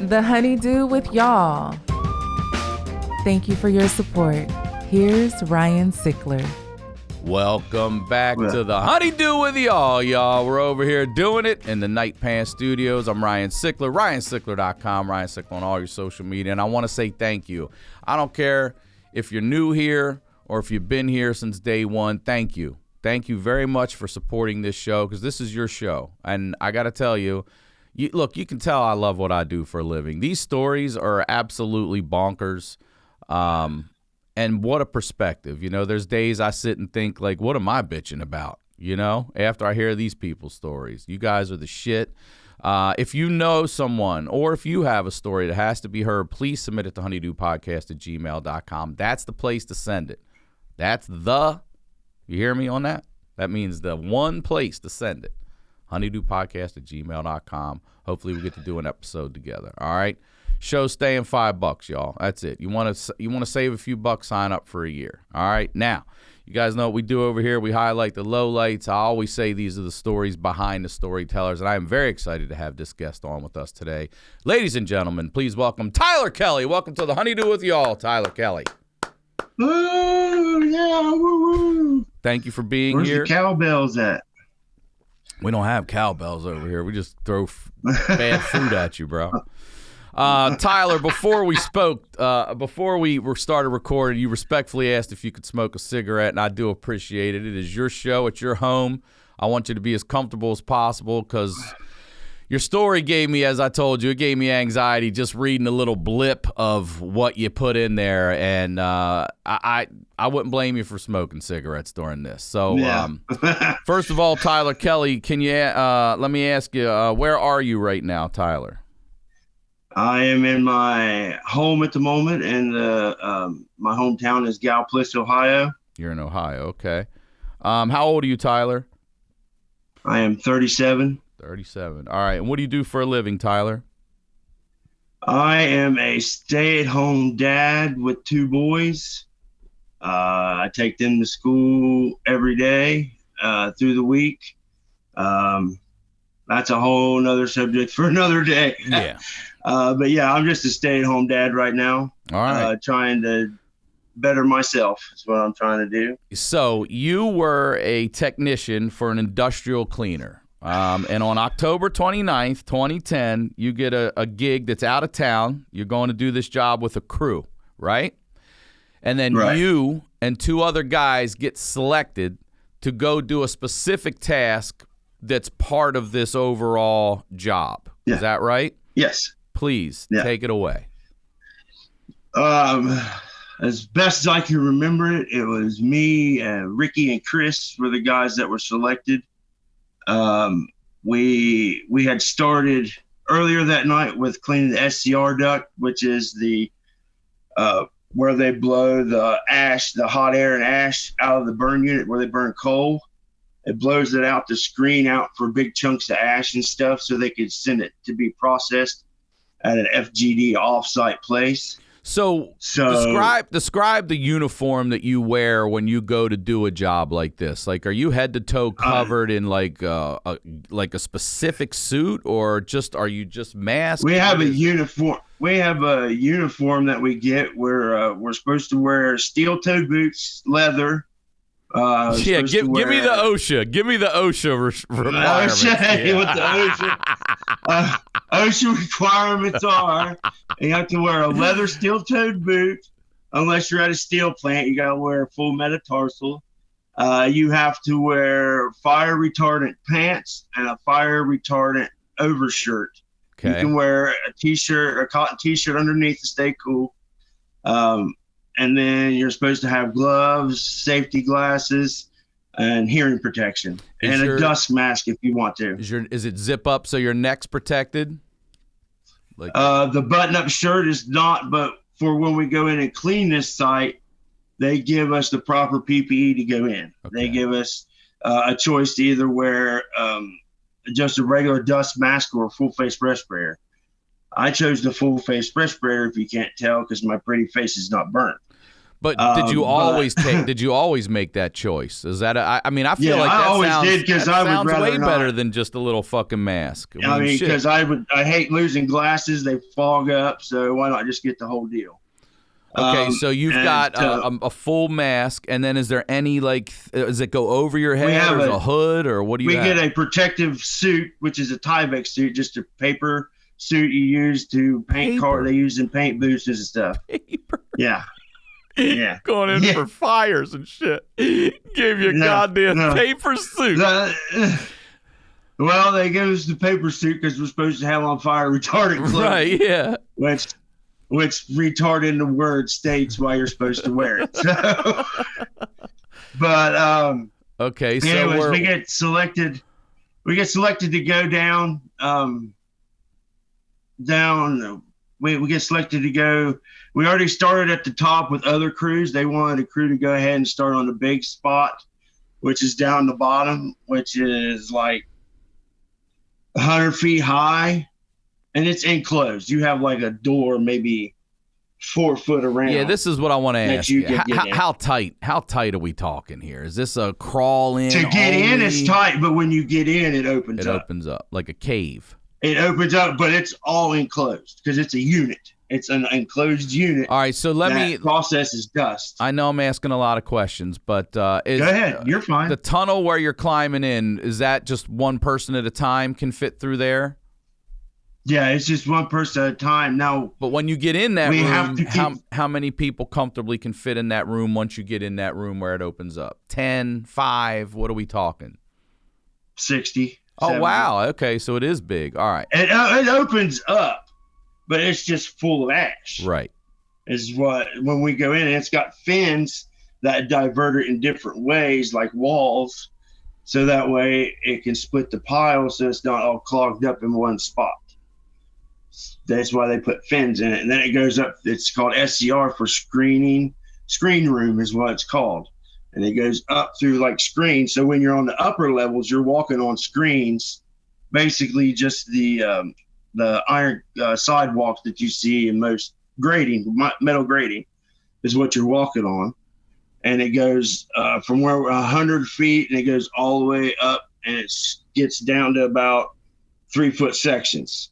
The Honeydew with y'all. Thank you for your support. Here's Ryan Sickler. Welcome back to the Honeydew with y'all. We're over here doing it in the Night Pants Studios. I'm Ryan Sickler, RyanSickler.com, Ryan Sickler on all your social media. And I want to say thank you. I don't care if you're new here or if you've been here since day one. Thank you. Thank you very much for supporting this show because this is your show. And I got to tell you, look, you can tell I love what I do for a living. These stories are absolutely bonkers. And what a perspective. You know, there's days I sit and think, like, what am I bitching about? You know, after I hear these people's stories. You guys are the shit. If you know someone or if you have a story that has to be heard, please submit it to honeydewpodcast@gmail.com. That's the place to send it. You hear me on that? That means the one place to send it. honeydewpodcast@gmail.com. Hopefully we get to do an episode together. All right. Show's staying $5, y'all. That's it. You want to save a few bucks, sign up for a year. All right. Now, you guys know what we do over here. We highlight the lowlights. I always say these are the stories behind the storytellers, and I am very excited to have this guest on with us today. Ladies and gentlemen, please welcome Tyler Kelley. Welcome to the Honeydew with y'all, Tyler Kelley. Oh, yeah, woo-woo. Thank you for being Where's here. Where's the cowbells at? We don't have cowbells over here. We just throw bad fruit at you, bro. Tyler, before we started recording, you respectfully asked if you could smoke a cigarette, and I do appreciate it. It is your show. It's your home. I want you to be as comfortable as possible because your story gave me, as I told you, it gave me anxiety just reading a little blip of what you put in there, and I wouldn't blame you for smoking cigarettes during this. So, yeah. First of all, Tyler Kelley, can you let me ask you, where are you right now, Tyler? I am in my home at the moment, and my hometown is Galplis, Ohio. You're in Ohio, okay. How old are you, Tyler? I am 37. 37. All right. And what do you do for a living, Tyler? I am a stay-at-home dad with 2 boys. I take them to school every day through the week. That's a whole nother subject for another day. Yeah. But yeah, I'm just a stay-at-home dad right now. All right. Trying to better myself is what I'm trying to do. So you were a technician for an industrial cleaner. And on October 29th, 2010, you get a gig that's out of town. You're going to do this job with a crew, right? And then you and 2 other guys get selected to go do a specific task that's part of this overall job. Yeah. Is that right? Yes. Please take it away. As best as I can remember it, it was me, Ricky, and Chris were the guys that were selected. We had started earlier that night with cleaning the SCR duct, which is the where they blow the ash, the hot air and ash out of the burn unit where they burn coal. It blows it out to screen out for big chunks of ash and stuff so they could send it to be processed at an FGD offsite place. So describe the uniform that you wear when you go to do a job like this. Like, are you head to toe covered in like a specific suit, or are you just masked? We have a uniform. We have a uniform that we get where we're supposed to wear steel-toed boots, leather. Give me the OSHA. Give me the OSHA requirements. What the OSHA requirements are, you have to wear a leather steel-toed boot. Unless you're at a steel plant, you got to wear a full metatarsal. You have to wear fire retardant pants and a fire retardant overshirt. Okay. You can wear a t-shirt or a cotton t-shirt underneath to stay cool. And then you're supposed to have gloves, safety glasses, and hearing protection, and a dust mask if you want to. Is it zip up so your neck's protected? The button-up shirt is not, but for when we go in and clean this site, they give us the proper PPE to go in. Okay. They give us a choice to either wear just a regular dust mask or a full-face breath sprayer. I chose the full-face breath sprayer, if you can't tell, because my pretty face is not burnt. But did you always Did you always make that choice? Is that? I mean, I feel like I that always sounds, did because I would rather way not. better than just a little fucking mask. I mean, shit. because I hate losing glasses; they fog up. So why not just get the whole deal? Okay, so you've got a full mask, and then is there any does it go over your head, or a hood, or what do you? We have? get a protective suit, which is a Tyvek suit, just a paper suit you use to paint cars. They use in paint booths and stuff. Paper. Yeah. Yeah. Going in for fires and shit. Gave you a goddamn paper suit. Well, they give us the paper suit because we're supposed to have on fire retardant clothes. Right, yeah. Which retard in the word states why you're supposed to wear it. So, but okay, so anyways, we get selected to go down. We get selected to go. We already started at the top with other crews. They wanted a crew to go ahead and start on the big spot, which is down the bottom, which is like 100 feet high, and it's enclosed. You have like a door, maybe 4 foot around. Yeah, this is what I want to ask you. How tight are we talking here? Is this a crawl in? To get in, it's tight, but when you get in, it opens up. It opens up like a cave. It opens up, but it's all enclosed because it's a unit. It's an enclosed unit. All right, so let me processes dust. I know I'm asking a lot of questions, but go ahead. You're fine. The tunnel where you're climbing in, is that just one person at a time can fit through there? Yeah, it's just one person at a time. Now, but when you get in that room, how many people comfortably can fit in that room once you get in that room where it opens up? 10, 5, what are we talking? 60. Oh, 70. wow. Okay, so it is big. All right. It opens up, but it's just full of ash. Right. Is what, when we go in, and it's got fins that divert it in different ways, like walls, so that way it can split the pile so it's not all clogged up in one spot. That's why they put fins in it. And then it goes up, it's called SCR for screen room is what it's called. And it goes up through like screens. So when you're on the upper levels, you're walking on screens, basically just the iron sidewalks that you see in most metal grading is what you're walking on. And it goes from where 100 feet and it goes all the way up, and it gets down to about 3 foot sections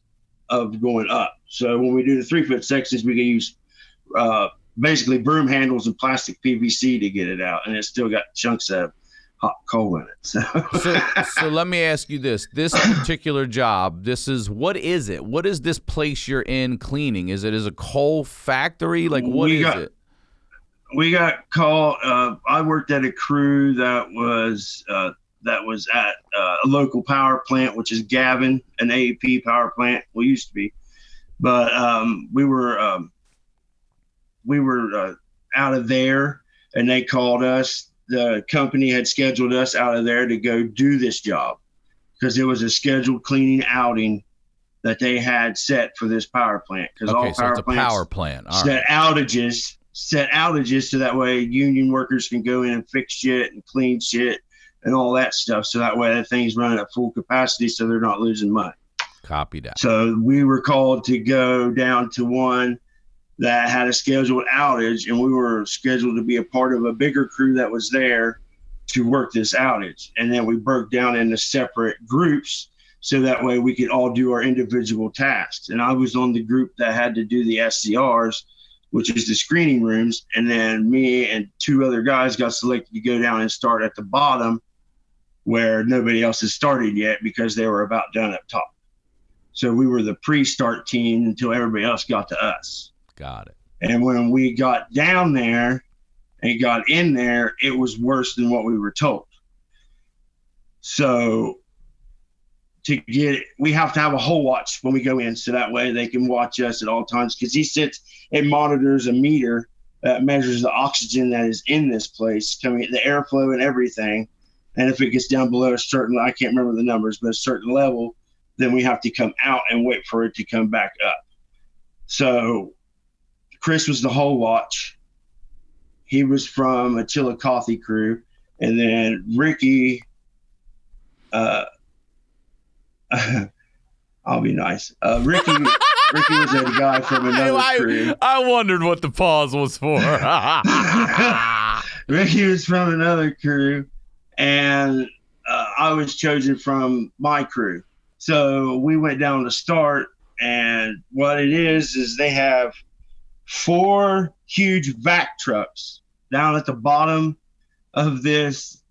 of going up. So when we do the 3 foot sections, we can use basically broom handles and plastic PVC to get it out, and it's still got chunks of hot coal in it. So let me ask you this particular job, what is it? What is this place you're in cleaning? Is it a coal factory? Like what is it? We got called, I worked at a crew that was at a local power plant, which is Gavin, an AEP power plant. We used to be, but we were out of there, and they called us. The company had scheduled us out of there to go do this job because it was a scheduled cleaning outing that they had set for this power plant. Because all power plants power plant. All set outages so that way union workers can go in and fix shit and clean shit and all that stuff. So that way the thing's running at full capacity, so they're not losing money. Copy that. So we were called to go down to one that had a scheduled outage, and we were scheduled to be a part of a bigger crew that was there to work this outage. And then we broke down into separate groups so that way we could all do our individual tasks. And I was on the group that had to do the SCRs, which is the screening rooms. And then me and 2 other guys got selected to go down and start at the bottom where nobody else has started yet because they were about done up top. So we were the pre-start team until everybody else got to us. Got it. And when we got down there and got in there, it was worse than what we were told. So we have to have a hole watch when we go in, so that way they can watch us at all times, because he sits and monitors a meter that measures the oxygen that is in this place, coming the airflow and everything. And if it gets down below a certain, I can't remember the numbers, but a certain level, then we have to come out and wait for it to come back up. So Chris was the hole watch. He was from a Chillicothe crew. And then Ricky, I'll be nice. Ricky Ricky was a guy from another crew. I wondered what the pause was for. Ricky was from another crew, and I was chosen from my crew. So we went down to start, and what it is they have 4 huge vac trucks down at the bottom of this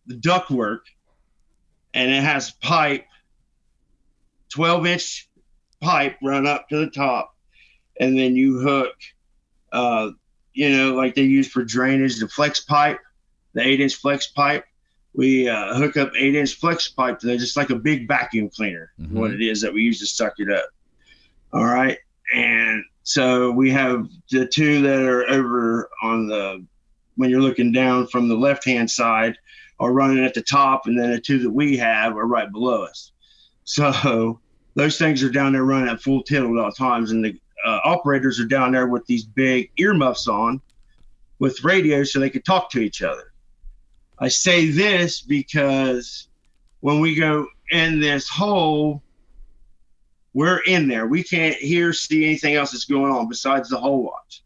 ductwork, and it has pipe, 12-inch pipe run up to the top, and then you hook, like they use for drainage, the flex pipe, the 8-inch flex pipe. We hook up 8-inch flex pipe to that, just like a big vacuum cleaner, what it is that we use to suck it up. All right. And so we have the 2 that are over on when you're looking down from the left-hand side are running at the top, and then the 2 that we have are right below us. So those things are down there running at full tilt at all times, and the operators are down there with these big earmuffs on with radios so they can talk to each other. I say this because when we go in this hole, we're in there. We can't see anything else that's going on besides the hole watch.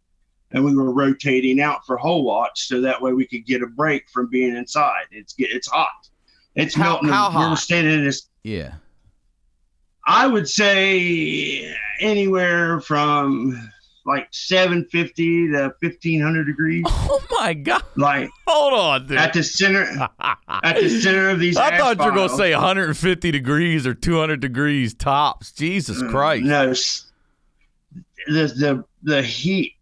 And we were rotating out for hole watch so that way we could get a break from being inside. It's hot. It's melting. How hot? We were standing in this. Yeah. I would say anywhere from like 750 to 1500 degrees. Oh my God! Like, hold on, dude. At the center of these. I thought you were piles, gonna say 150 degrees or 200 degrees tops. Jesus Christ! No, the heat.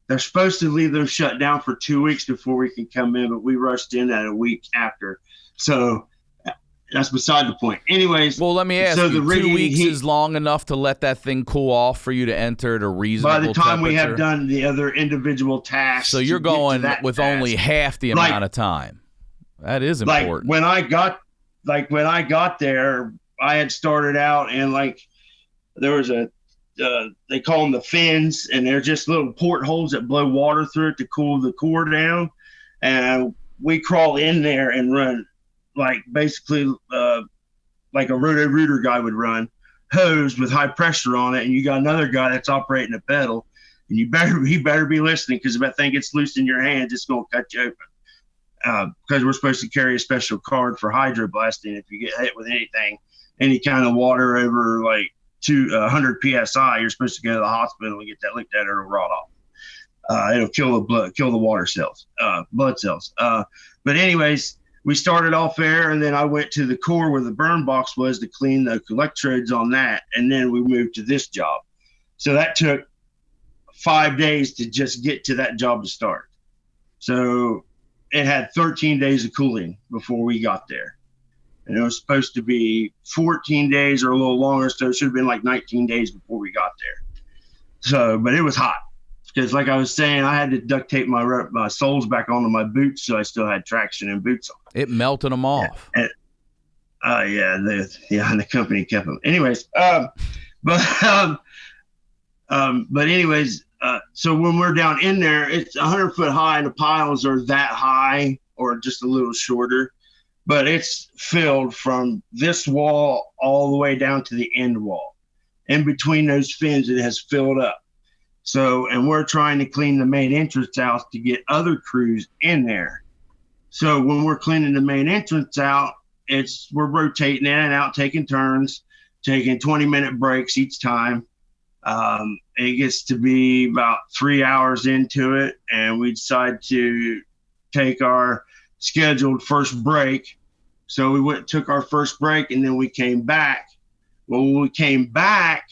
They're supposed to leave them shut down for 2 weeks before we can come in, but we rushed in at a week after. So that's beside the point. Anyways. Well, let me ask so you, the 2 weeks is long enough to let that thing cool off for you to enter at a reasonable temperature. By the time temperature? we have done the other individual tasks. So you're going with only half the amount of time. That is important. When I got there, I had started out and there was they call them the fins, and they're just little portholes that blow water through it to cool the core down. And we crawl in there and run basically like a roto-rooter guy would run, hose with high pressure on it, and you got another guy that's operating a pedal, and he better be listening, because if that thing gets loose in your hands, it's going to cut you open. Because we're supposed to carry a special card for hydroblasting. If you get hit with anything, any kind of water over 100 psi, you're supposed to go to the hospital and get that looked at, or it'll rot off. It'll kill the water cells, blood cells. But anyways, we started off there, and then I went to the core where the burn box was to clean the electrodes on that, and then we moved to this job. So that took 5 days to just get to that job to start. So it had 13 days of cooling before we got there. And it was supposed to be 14 days or a little longer, so it should have been 19 days before we got there. So, but it was hot. Because like I was saying, I had to duct tape my soles back onto my boots so I still had traction in boots on. It melted them off. The company kept them. Anyways, so when we're down in there, it's 100 foot high, and the piles are that high or just a little shorter. But it's filled from this wall all the way down to the end wall. In between those fins, it has filled up. So, and we're trying to clean the main entrance out to get other crews in there. So when we're cleaning the main entrance out, we're rotating in and out, taking turns, taking 20-minute breaks each time. It gets to be about 3 hours into it, and we decide to take our scheduled first break. So we went and took our first break, and then we came back. Well, when we came back,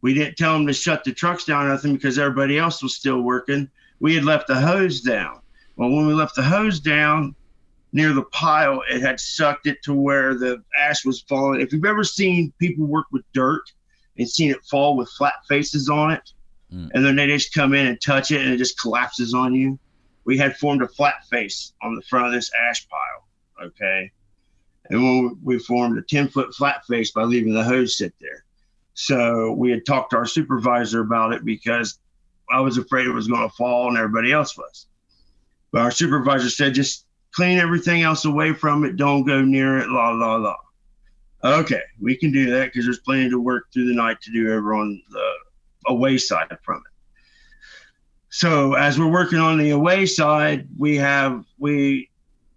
we didn't tell them to shut the trucks down or nothing, because everybody else was still working. We had left the hose down. Well, when we left the hose down near the pile, it had sucked it to where the ash was falling. If you've ever seen people work with dirt and seen it fall with flat faces on it, and then they just come in and touch it and it just collapses on you, we had formed a flat face on the front of this ash pile, okay? And when we formed a 10-foot flat face by leaving the hose sit there. So we had talked to our supervisor about it, because I was afraid it was going to fall and everybody else was. But our supervisor said, just clean everything else away from it. Don't go near it, la, la, la. Okay, we can do that because there's plenty to work through the night to do over on the away side from it. So as we're working on the away side,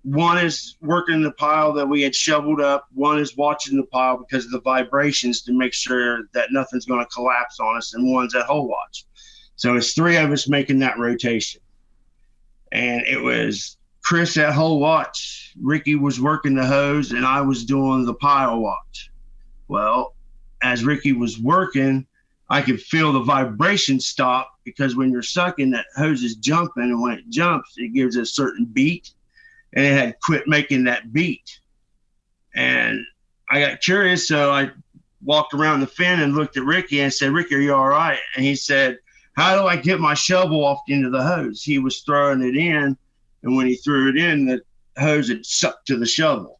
one is working the pile that we had shoveled up. One is watching the pile because of the vibrations to make sure that nothing's going to collapse on us. And one's at hole watch. So it's 3 of us making that rotation. And it was Chris at hole watch. Ricky was working the hose and I was doing the pile watch. Well, as Ricky was working, I could feel the vibration stop because when you're sucking, that hose is jumping. And when it jumps, it gives a certain beat. And it had quit making that beat. And I got curious, so I walked around the fin and looked at Ricky and said, Ricky, are you all right? And he said, how do I get my shovel off into the hose? He was throwing it in, and when he threw it in, the hose had sucked to the shovel.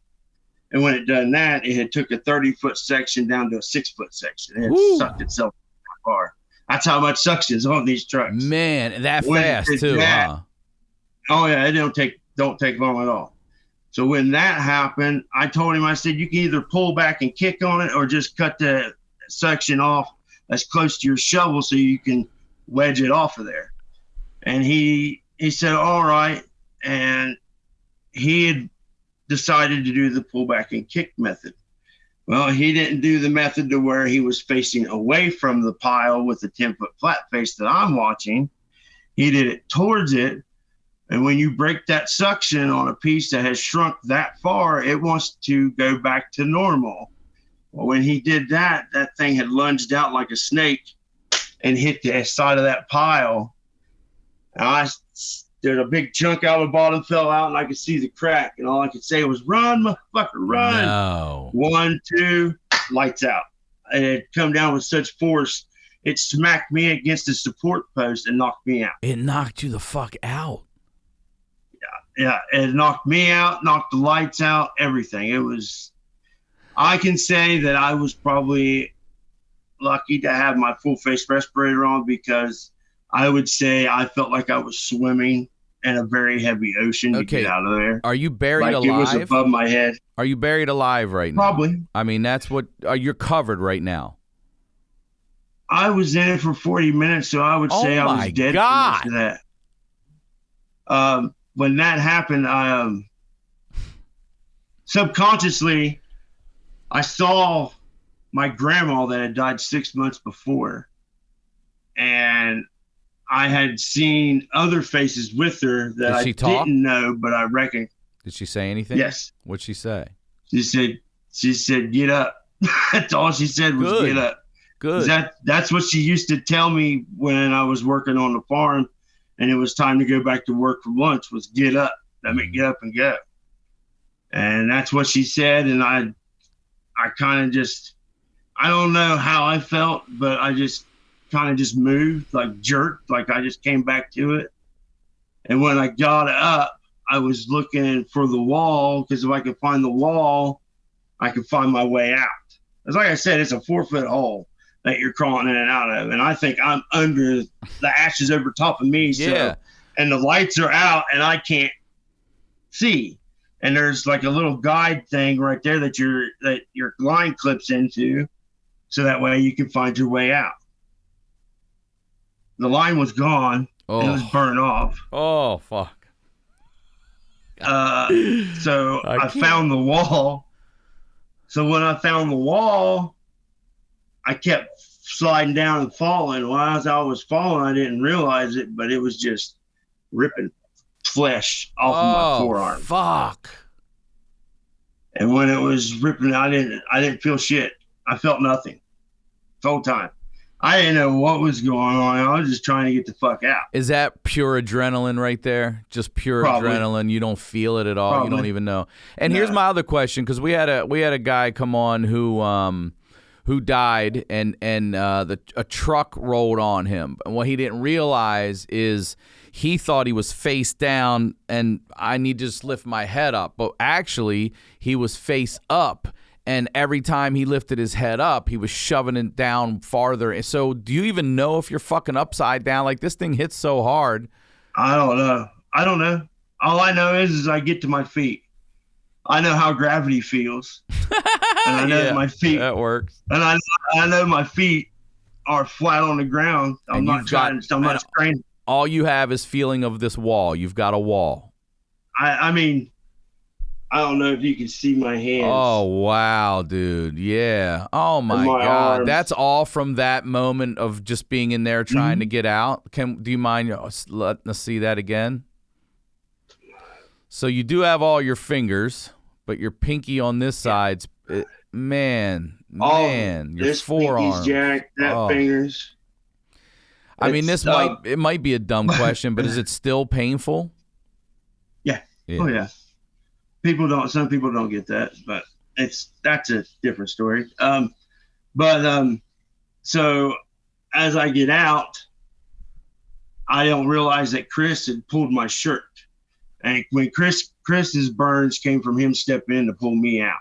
And when it done that, it had took a 30-foot section down to a 6-foot section. It had sucked itself that far. That's how much suction's on these trucks. Man, that fast too, huh? Oh yeah, it don't take long at all. So when that happened, I told him, I said, you can either pull back and kick on it or just cut the suction off as close to your shovel so you can wedge it off of there. And he said, all right. And he had decided to do the pull back and kick method. Well, he didn't do the method to where he was facing away from the pile with the 10-foot flat face that I'm watching. He did it towards it. And when you break that suction on a piece that has shrunk that far, it wants to go back to normal. Well, when he did that, that thing had lunged out like a snake and hit the side of that pile. And there's a big chunk out of the bottom fell out, and I could see the crack. And all I could say was, run, motherfucker, run. No. 1, 2, lights out. And it come down with such force, it smacked me against the support post and knocked me out. It knocked you the fuck out. Yeah, it knocked me out, knocked the lights out, everything. I can say that I was probably lucky to have my full face respirator on because I would say I felt like I was swimming in a very heavy ocean to get out of there. Are you buried alive? It was above my head. Are you buried alive right now? Probably. I mean, that's what, you're covered right now. I was in it for 40 minutes, so I would say I was dead for most of that. When that happened, I subconsciously, I saw my grandma that had died 6 months before. And I had seen other faces with her that I didn't know, but I reckon. Did she say anything? Yes. What'd she say? She said, get up. That's all she said was get up. Good. That's what she used to tell me when I was working on the farm. And it was time to go back to work for lunch was get up. I mean, get up and go. And that's what she said. And I kind of just, I don't know how I felt, but I just kind of just moved, like jerked, like I just came back to it. And when I got up, I was looking for the wall because if I could find the wall, I could find my way out. It's like I said, it's a 4-foot hole that you're crawling in and out of. And I think I'm under the ashes over top of me. So, and the lights are out and I can't see. And there's like a little guide thing right there that your line clips into. So that way you can find your way out. The line was gone. It was burned off. Oh, fuck. So I found the wall. So when I found the wall, I kept sliding down and falling. Well, as I was falling, I didn't realize it, but it was just ripping flesh off of my forearm. Fuck. And when it was ripping, I didn't feel shit. I felt nothing the whole time. I didn't know what was going on. I was just trying to get the fuck out. Is that pure adrenaline right there? Just pure adrenaline. You don't feel it at all. Probably. You don't even know. And here's my other question, because we had a guy come on who died, and a truck rolled on him. And what he didn't realize is he thought he was face down, and I need to just lift my head up. But actually, he was face up. And every time he lifted his head up, he was shoving it down farther. So do you even know if you're fucking upside down? Like, this thing hits so hard. I don't know. All I know is I get to my feet. I know how gravity feels. and I know my feet. That works. And I know my feet are flat on the ground. I'm not straining. All you have is feeling of this wall. You've got a wall. I mean, I don't know if you can see my hands. Oh, wow, dude. Yeah. Oh, my God. Arms. That's all from that moment of just being in there trying to get out. Do you mind letting us see that again? So you do have all your fingers, but your pinky on this side's, man, your forearm. Jack, fingers. I mean, it might be a dumb question, but is it still painful? Yeah. Oh, yeah. Some people don't get that, but that's a different story. So as I get out, I don't realize that Chris had pulled my shirt. And when Chris's burns came from him stepping in to pull me out.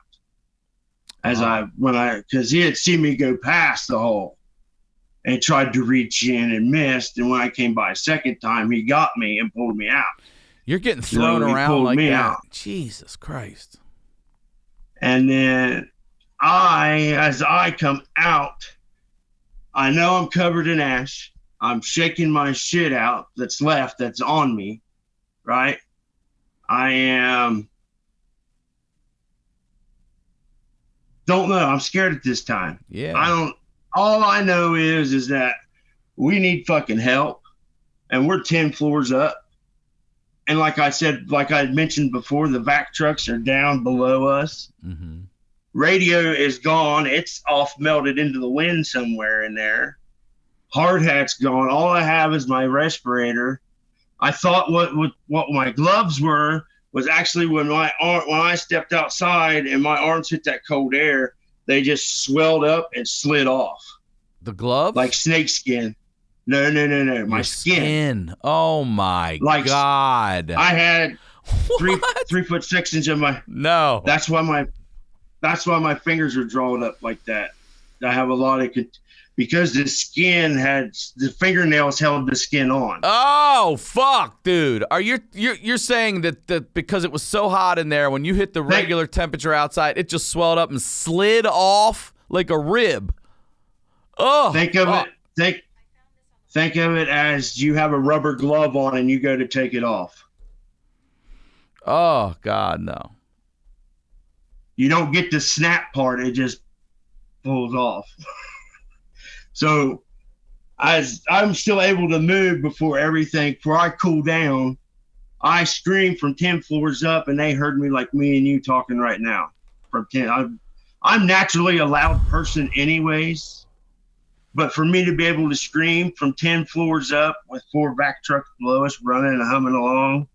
Because he had seen me go past the hole and tried to reach in and missed. And when I came by a second time, he got me and pulled me out. You're getting thrown around like that. Out. Jesus Christ. And then as I come out, I know I'm covered in ash. I'm shaking my shit out that's on me, right? I am, don't know. I'm scared at this time. Yeah. All I know is that we need fucking help and we're 10 floors up. And like I had mentioned before, the vac trucks are down below us. Mm-hmm. Radio is gone. It's off, melted into the wind somewhere in there. Hard hat's gone. All I have is my respirator. I thought what my gloves was actually when I stepped outside and my arms hit that cold air, they just swelled up and slid off. The glove? Like snake skin. No. My skin. Oh my God. I had 3 foot 6 inches of my. No. That's why my fingers are drawn up like that. I have a lot of because the fingernails held the skin on. Oh fuck, dude! You're saying that because it was so hot in there when you hit the regular temperature outside, it just swelled up and slid off like a rib. Oh, think of it as you have a rubber glove on and you go to take it off. Oh God, no! You don't get the snap part; it just pulls off. So I'm still able to move before I cool down. I screamed from 10 floors up and they heard me like me and you talking right now. From 10, I'm naturally a loud person anyways, but for me to be able to scream from 10 floors up with 4 vac trucks below us running and humming along,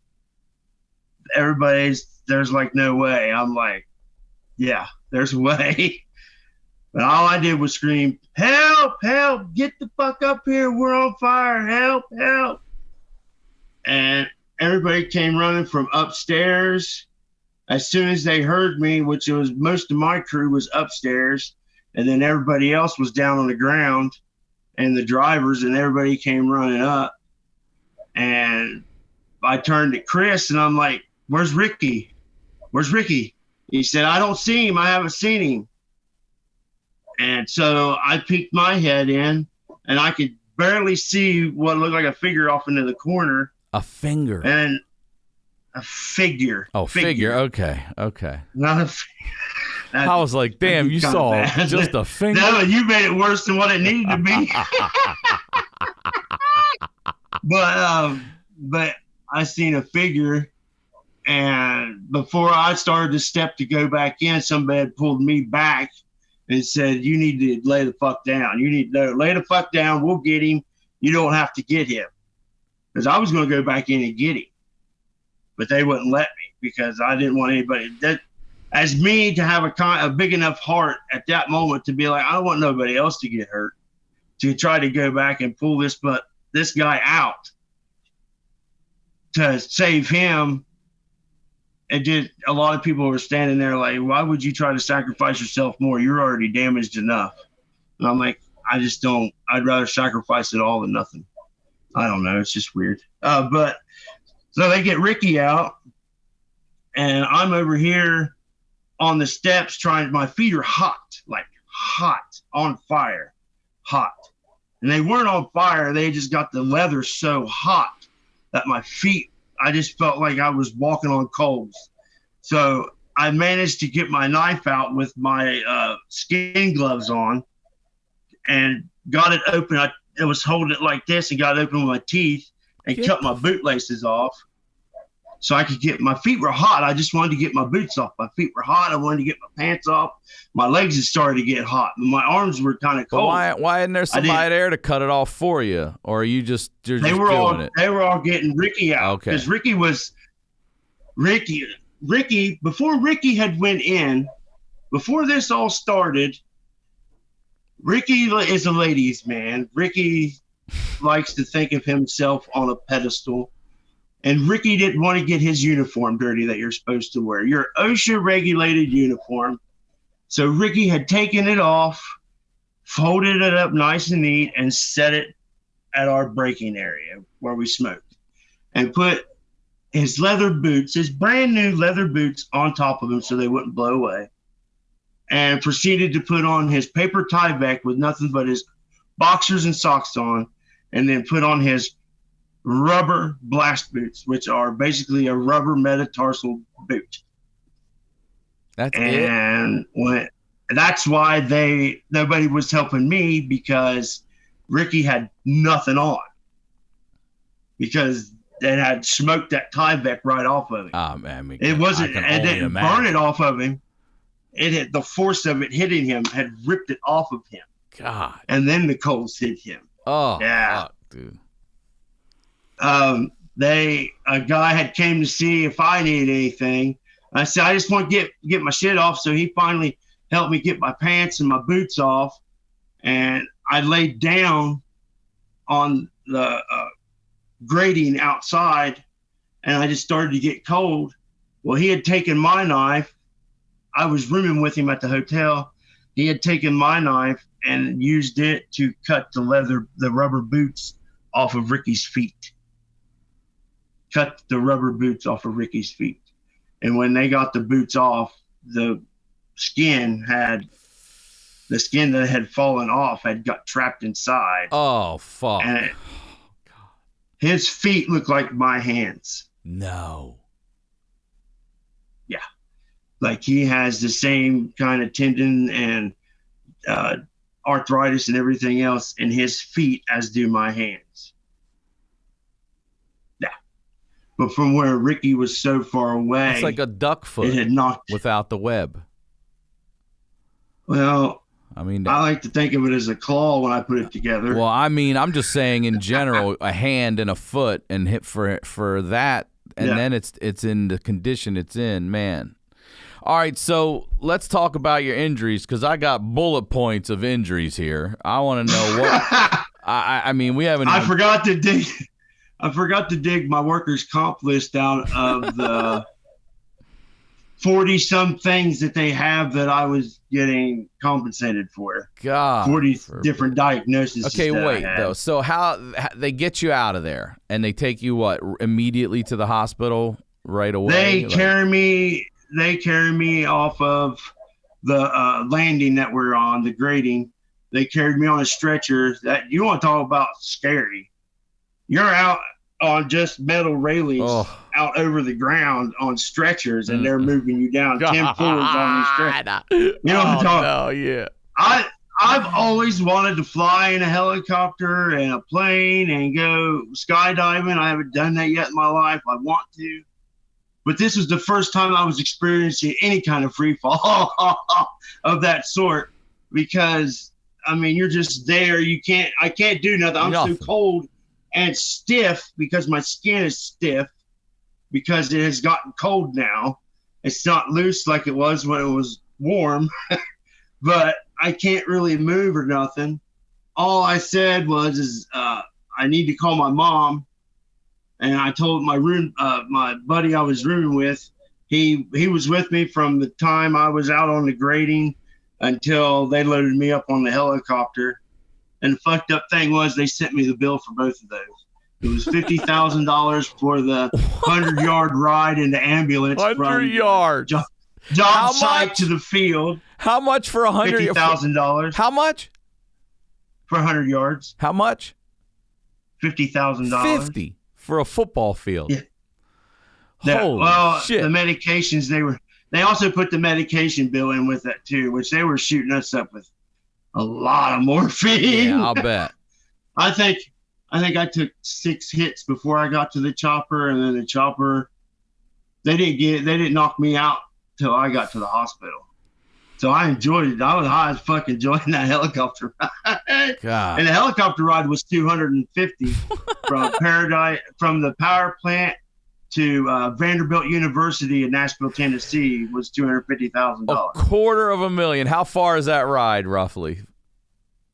there's like no way. I'm like, yeah, there's a way. But all I did was scream, help, help, get the fuck up here. We're on fire. Help, help. And everybody came running from upstairs. As soon as they heard me, which was most of my crew was upstairs, and then everybody else was down on the ground, and the drivers and everybody came running up. And I turned to Chris and I'm like, where's Ricky? Where's Ricky? He said, I don't see him. I haven't seen him. And so I peeked my head in, and I could barely see what looked like a figure off into the corner. A finger. And a figure. Oh, figure. Okay. Not a figure. I was like, damn, you saw just a finger. No, you made it worse than what it needed to be. But I seen a figure, and before I started to step to go back in, somebody had pulled me back and said, you need to lay the fuck down. You need to lay the fuck down. We'll get him. You don't have to get him. Because I was going to go back in and get him. But they wouldn't let me because I didn't want anybody. As me to have a big enough heart at that moment to be like, I don't want nobody else to get hurt. To try to go back and pull this guy out to save him. A lot of people were standing there like, why would you try to sacrifice yourself more? You're already damaged enough. And I'm like, I just don't. I'd rather sacrifice it all than nothing. I don't know. It's just weird. But so they get Ricky out, and I'm over here on the steps my feet are hot, like hot, on fire, hot. And they weren't on fire. They just got the leather so hot that my feet, I just felt like I was walking on coals. So I managed to get my knife out with my skin gloves on and got it open. I was holding it like this and got it open with my teeth and cut my bootlaces off so I could get, my feet were hot. I just wanted to get my boots off. My feet were hot. I wanted to get my pants off. My legs had started to get hot. My arms were kind of cold. Why isn't there somebody there to cut it off for you? Or are you just, they were all getting Ricky out. Okay. Because Ricky, before Ricky had went in, before this all started, Ricky is a ladies' man. Ricky likes to think of himself on a pedestal. And Ricky didn't want to get his uniform dirty that you're supposed to wear. Your OSHA-regulated uniform. So Ricky had taken it off, folded it up nice and neat, and set it at our breaking area where we smoked. And put his leather boots, his brand new leather boots, on top of him so they wouldn't blow away. And proceeded to put on his paper Tyvek with nothing but his boxers and socks on, and then put on his rubber blast boots, which are basically a rubber metatarsal boot. That's that's why nobody was helping me, because Ricky had nothing on, because they had smoked that Tyvek right off of him. Oh man, it wasn't, and didn't burn it off of him. It had, the force of it hitting him had ripped it off of him. God. And then the coals hit him. Oh yeah, fuck, dude. A guy had came to see if I needed anything. I said, I just want to get my shit off. So he finally helped me get my pants and my boots off. And I laid down on the grating outside, and I just started to get cold. Well, he had taken my knife. I was rooming with him at the hotel. He had taken my knife and used it to cut the rubber boots off of Ricky's feet. Cut the rubber boots off of Ricky's feet. And when they got the boots off, the skin that had fallen off had got trapped inside. Oh, fuck. And his feet looked like my hands. No. Yeah. Like he has the same kind of tendon and arthritis and everything else in his feet as do my hands. Yeah. But from where Ricky was so far away. It's like a duck foot it had knocked without the web. Well, I mean, I like to think of it as a claw when I put it together. Well, I mean, I'm just saying in general, a hand and a foot, and hit for that, and then it's in the condition it's in, man. All right, so let's talk about your injuries, because I got bullet points of injuries here. I want to know what. I mean, we haven't. I forgot to dig my workers' comp list out of the 40-some things that they have that I was getting compensated for. God, 40 different diagnoses. Okay, wait though. So how they get you out of there, and they take you immediately to the hospital right away? They carry me. They carry me off of the landing that we're on, the grading. They carried me on a stretcher. That you want to talk about scary. You're out on just metal railings out over the ground on stretchers, and they're moving you down 10 floors on these stretchers. You know what I'm talking about? Oh, yeah. I've always wanted to fly in a helicopter and a plane and go skydiving. I haven't done that yet in my life. I want to. But this was the first time I was experiencing any kind of free fall of that sort, because, I mean, you're just there. I can't do nothing. I'm so cold and stiff because my skin is stiff because it has gotten cold now. It's not loose like it was when it was warm, but I can't really move or nothing. All I said was I need to call my mom. And I told my buddy I was rooming with, he was with me from the time I was out on the grading until they loaded me up on the helicopter. And the fucked up thing was they sent me the bill for both of those. It was $50,000 for the 100-yard ride in the ambulance. 100 yards. Job site to the field. How much for 100? $50,000. How much? For 100 yards. How much? $50,000. 50 for a football field. Yeah. Holy shit. The medications they also put the medication bill in with that too, which they were shooting us up with a lot of morphine. Yeah, I'll bet. I think I took 6 hits before I got to the chopper, and then the chopper they didn't knock me out till I got to the hospital. So I enjoyed it. I was high as fuck enjoying that helicopter ride. God. And the helicopter ride was $250 from the power plant to Vanderbilt University in Nashville, Tennessee was $250,000. $250,000. How far is that ride roughly?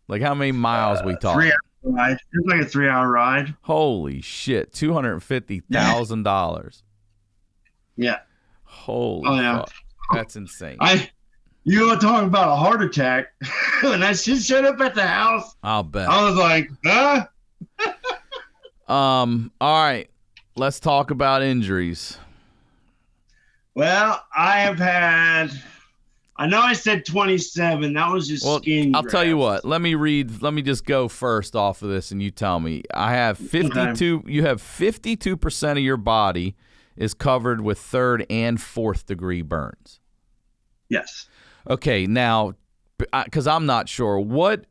Like how many miles we talking? 3-hour ride. It was like a 3-hour ride. Holy shit! $250,000. Yeah. Holy fuck. That's insane. You want to talk about a heart attack? When that shit showed up at the house, I'll bet. I was like, huh? All right. Let's talk about injuries. Well, I know I said 27. That was just skin I'll grafts. tell you what. Let me just go first off of this and you tell me. I have 52. Okay. You have 52% of your body is covered with 3rd and 4th degree burns. Yes. Okay, now, because I'm not sure, what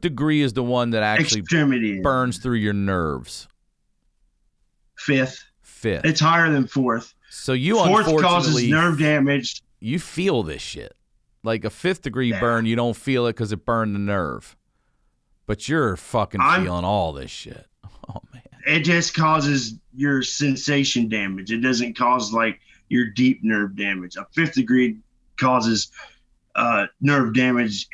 degree is the one that actually burns through your nerves? 5th. 5th. It's higher than 4th. So you 4th causes nerve damage. You feel this shit. Like a 5th degree burn, you don't feel it because it burned the nerve. But you're fucking feeling all this shit. Oh, man. It just causes your sensation damage. It doesn't cause, like, your deep nerve damage. A 5th degree causes nerve damage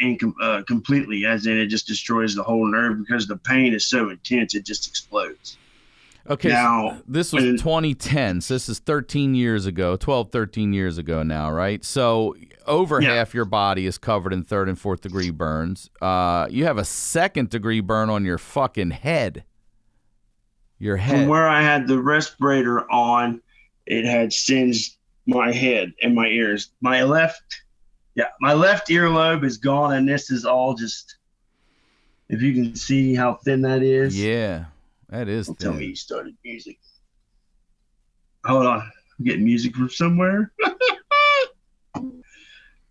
completely, as in it just destroys the whole nerve because the pain is so intense it just explodes. Okay, now, so this was 2010, so this is 13 years ago now, right? So over half your body is covered in 3rd and 4th degree burns. You have a 2nd degree burn on your fucking head. Your head. From where I had the respirator on, it had singed my head and my ears. My left earlobe is gone, and this is all just, if you can see how thin that is. Yeah, that is thin. Tell me you started music. Hold on. I'm getting music from somewhere.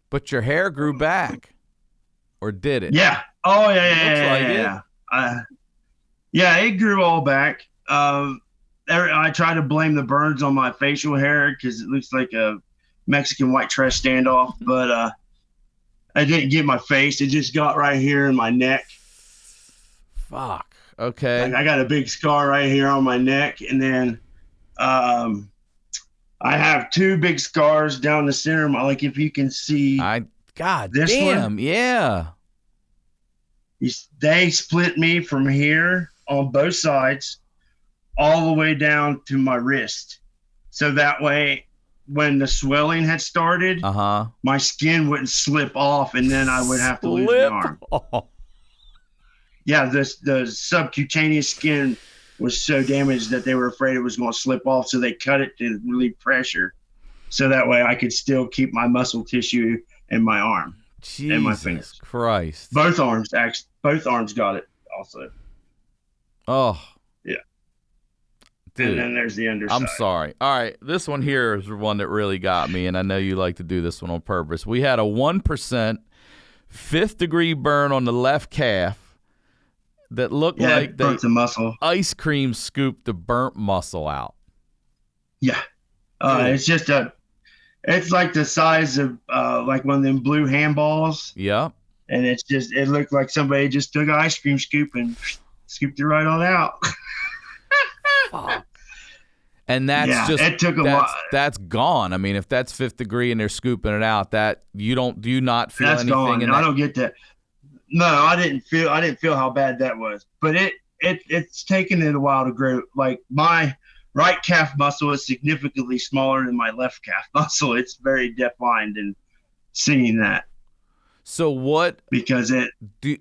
But your hair grew back. Or did it? Yeah. Oh, yeah. Yeah, it grew all back. I try to blame the burns on my facial hair because it looks like a Mexican white trash standoff, but I didn't get my face. It just got right here in my neck. Fuck. Okay. Like I got a big scar right here on my neck, and then I have 2 big scars down the center of my, like if you can see. God this damn, one, yeah. They split me from here on both sides all the way down to my wrist. So that way, when the swelling had started, my skin wouldn't slip off, and then I would have to lose the arm. Yeah, the subcutaneous skin was so damaged that they were afraid it was going to slip off, so they cut it to relieve pressure, so that way I could still keep my muscle tissue in my arm and my fingers. Jesus Christ! Both arms got it also. Oh. Dude, and then there's the underside. I'm sorry. All right, this one here is the one that really got me, and I know you like to do this one on purpose. We had a 1% 5th degree burn on the left calf that looked like the muscle. Ice cream scooped the burnt muscle out. Yeah. It's just it's like the size of like one of them blue handballs. Yeah. And it looked like somebody just took an ice cream scoop and scooped it right on out. And that's it took a while. That's gone. I mean, if that's 5th degree and they're scooping it out, do you not feel that's anything? Gone. I don't get that. No, I didn't feel how bad that was. But it's taken it a while to grow. Like my right calf muscle is significantly smaller than my left calf muscle. It's very defined in seeing that. So what? Because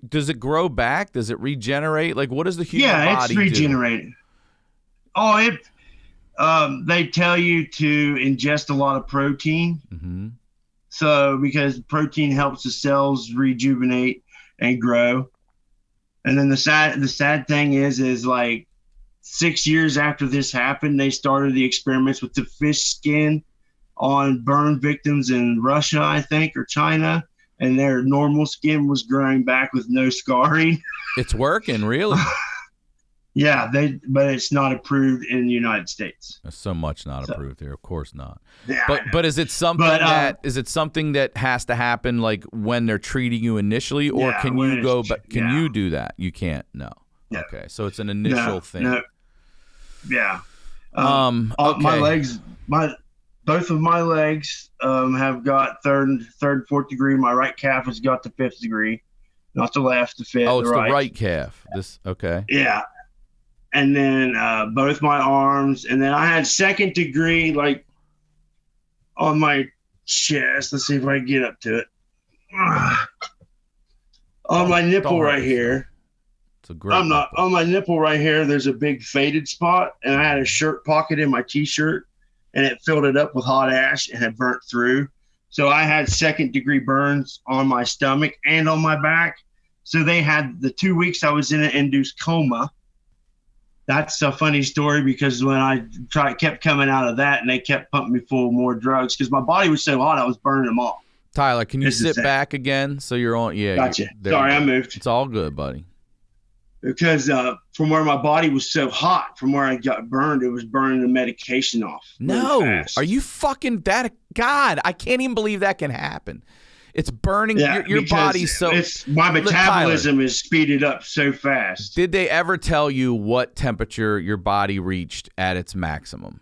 does it grow back? Does it regenerate? Like what does the human body do? Yeah, it's regenerating. Oh, they tell you to ingest a lot of protein. Mm-hmm. So because protein helps the cells rejuvenate and grow. And then the sad thing is like 6 years after this happened, they started the experiments with the fish skin on burn victims in Russia, I think, or China, and their normal skin was growing back with no scarring. It's working, really. Yeah, but it's not approved in the United States. There's so much not approved here. Of course not. Yeah, but is it something that has to happen like when they're treating you initially, or can you go? But can you do that? You can't. No. Okay, so it's an initial thing. No. Yeah. Okay. My legs, both of my legs have got third, fourth degree. My right calf has got the 5th degree, not the left, the 5th. Oh, it's the right calf. Okay. Yeah. And then both my arms, and then I had 2nd degree, like on my chest. Let's see if I can get up to it. On my nipple right here. It's a great. On my nipple right here. There's a big faded spot, and I had a shirt pocket in my t-shirt, and it filled it up with hot ash and had burnt through. So I had 2nd degree burns on my stomach and on my back. So they had the 2 weeks I was in an induced coma. That's a funny story because when I kept coming out of that, and they kept pumping me full of more drugs because my body was so hot, I was burning them off. Tyler, can you sit back again so you're on? Yeah. Gotcha. Sorry, I moved. It's all good, buddy. Because from where my body was so hot, from where I got burned, it was burning the medication off. No. Are you fucking that? God, I can't even believe that can happen. It's burning your body so. My metabolism is speeded up so fast. Did they ever tell you what temperature your body reached at its maximum?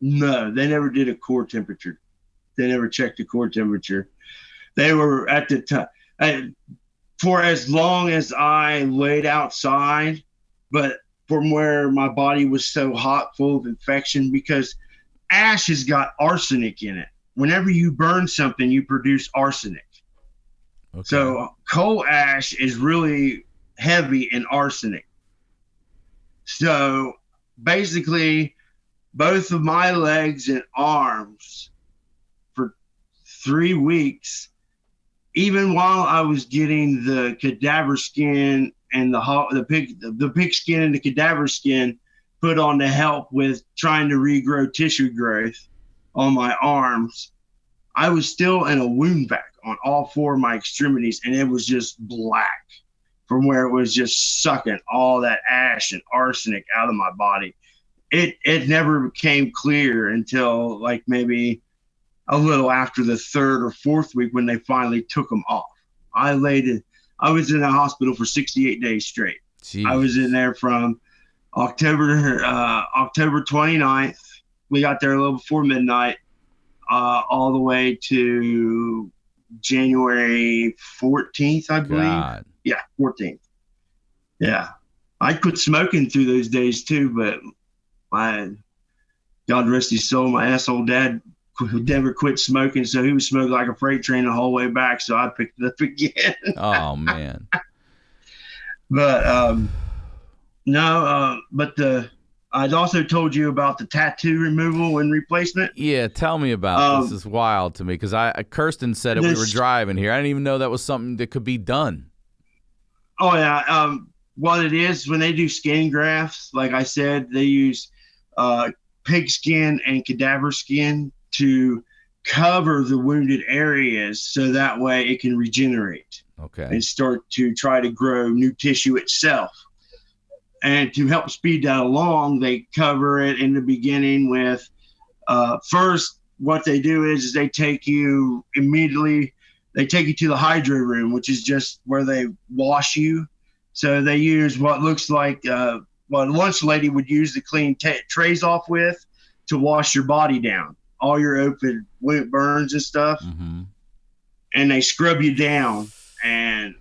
No, they never did a core temperature. They never checked the core temperature. They were at the time for as long as I laid outside, but from where my body was so hot, full of infection, because ash has got arsenic in it. Whenever you burn something, you produce arsenic. Okay. So coal ash is really heavy in arsenic. So basically, both of my legs and arms for 3 weeks, even while I was getting the cadaver skin and the pig skin and the cadaver skin put on to help with trying to regrow tissue growth on my arms, I was still in a wound vac on all 4 of my extremities, and it was just black from where it was just sucking all that ash and arsenic out of my body. It never became clear until like maybe a little after the 3rd or 4th week when they finally took them off. I was in the hospital for 68 days straight. Jeez. I was in there from October 29th. We got there a little before midnight, all the way to January 14th, I believe. God. Yeah, 14th. Yeah. I quit smoking through those days too, but God rest his soul, my asshole dad never quit smoking, so he was smoking like a freight train the whole way back, so I picked it up again. Oh, man. But, I'd also told you about the tattoo removal and replacement. Yeah, tell me about this. This is wild to me because Kirsten said it. We were driving here. I didn't even know that was something that could be done. Oh yeah. What it is when they do skin grafts, like I said, they use pig skin and cadaver skin to cover the wounded areas so that way it can regenerate. Okay. And start to try to grow new tissue itself. And to help speed that along, they cover it in the beginning with first, what they do is they take you to the hydro room, which is just where they wash you. So they use what looks like what a lunch lady would use to clean trays off with to wash your body down, all your open burns and stuff. Mm-hmm. And they scrub you down. And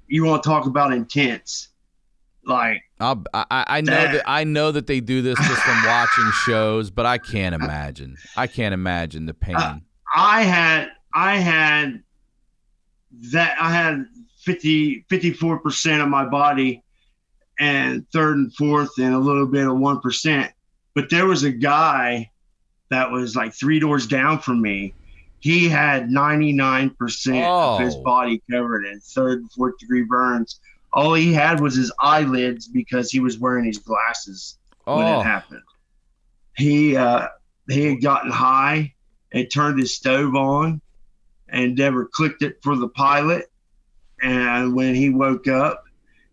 you want to talk about intense. Like I know that they do this just from watching shows, but I can't imagine. I can't imagine the pain. I had 54% of my body and 3rd and 4th and a little bit of 1%. But there was a guy that was like 3 doors down from me, he had 99% of his body covered in 3rd and 4th degree burns. All he had was his eyelids because he was wearing his glasses when it happened. He had gotten high and turned his stove on and never clicked it for the pilot. And when he woke up,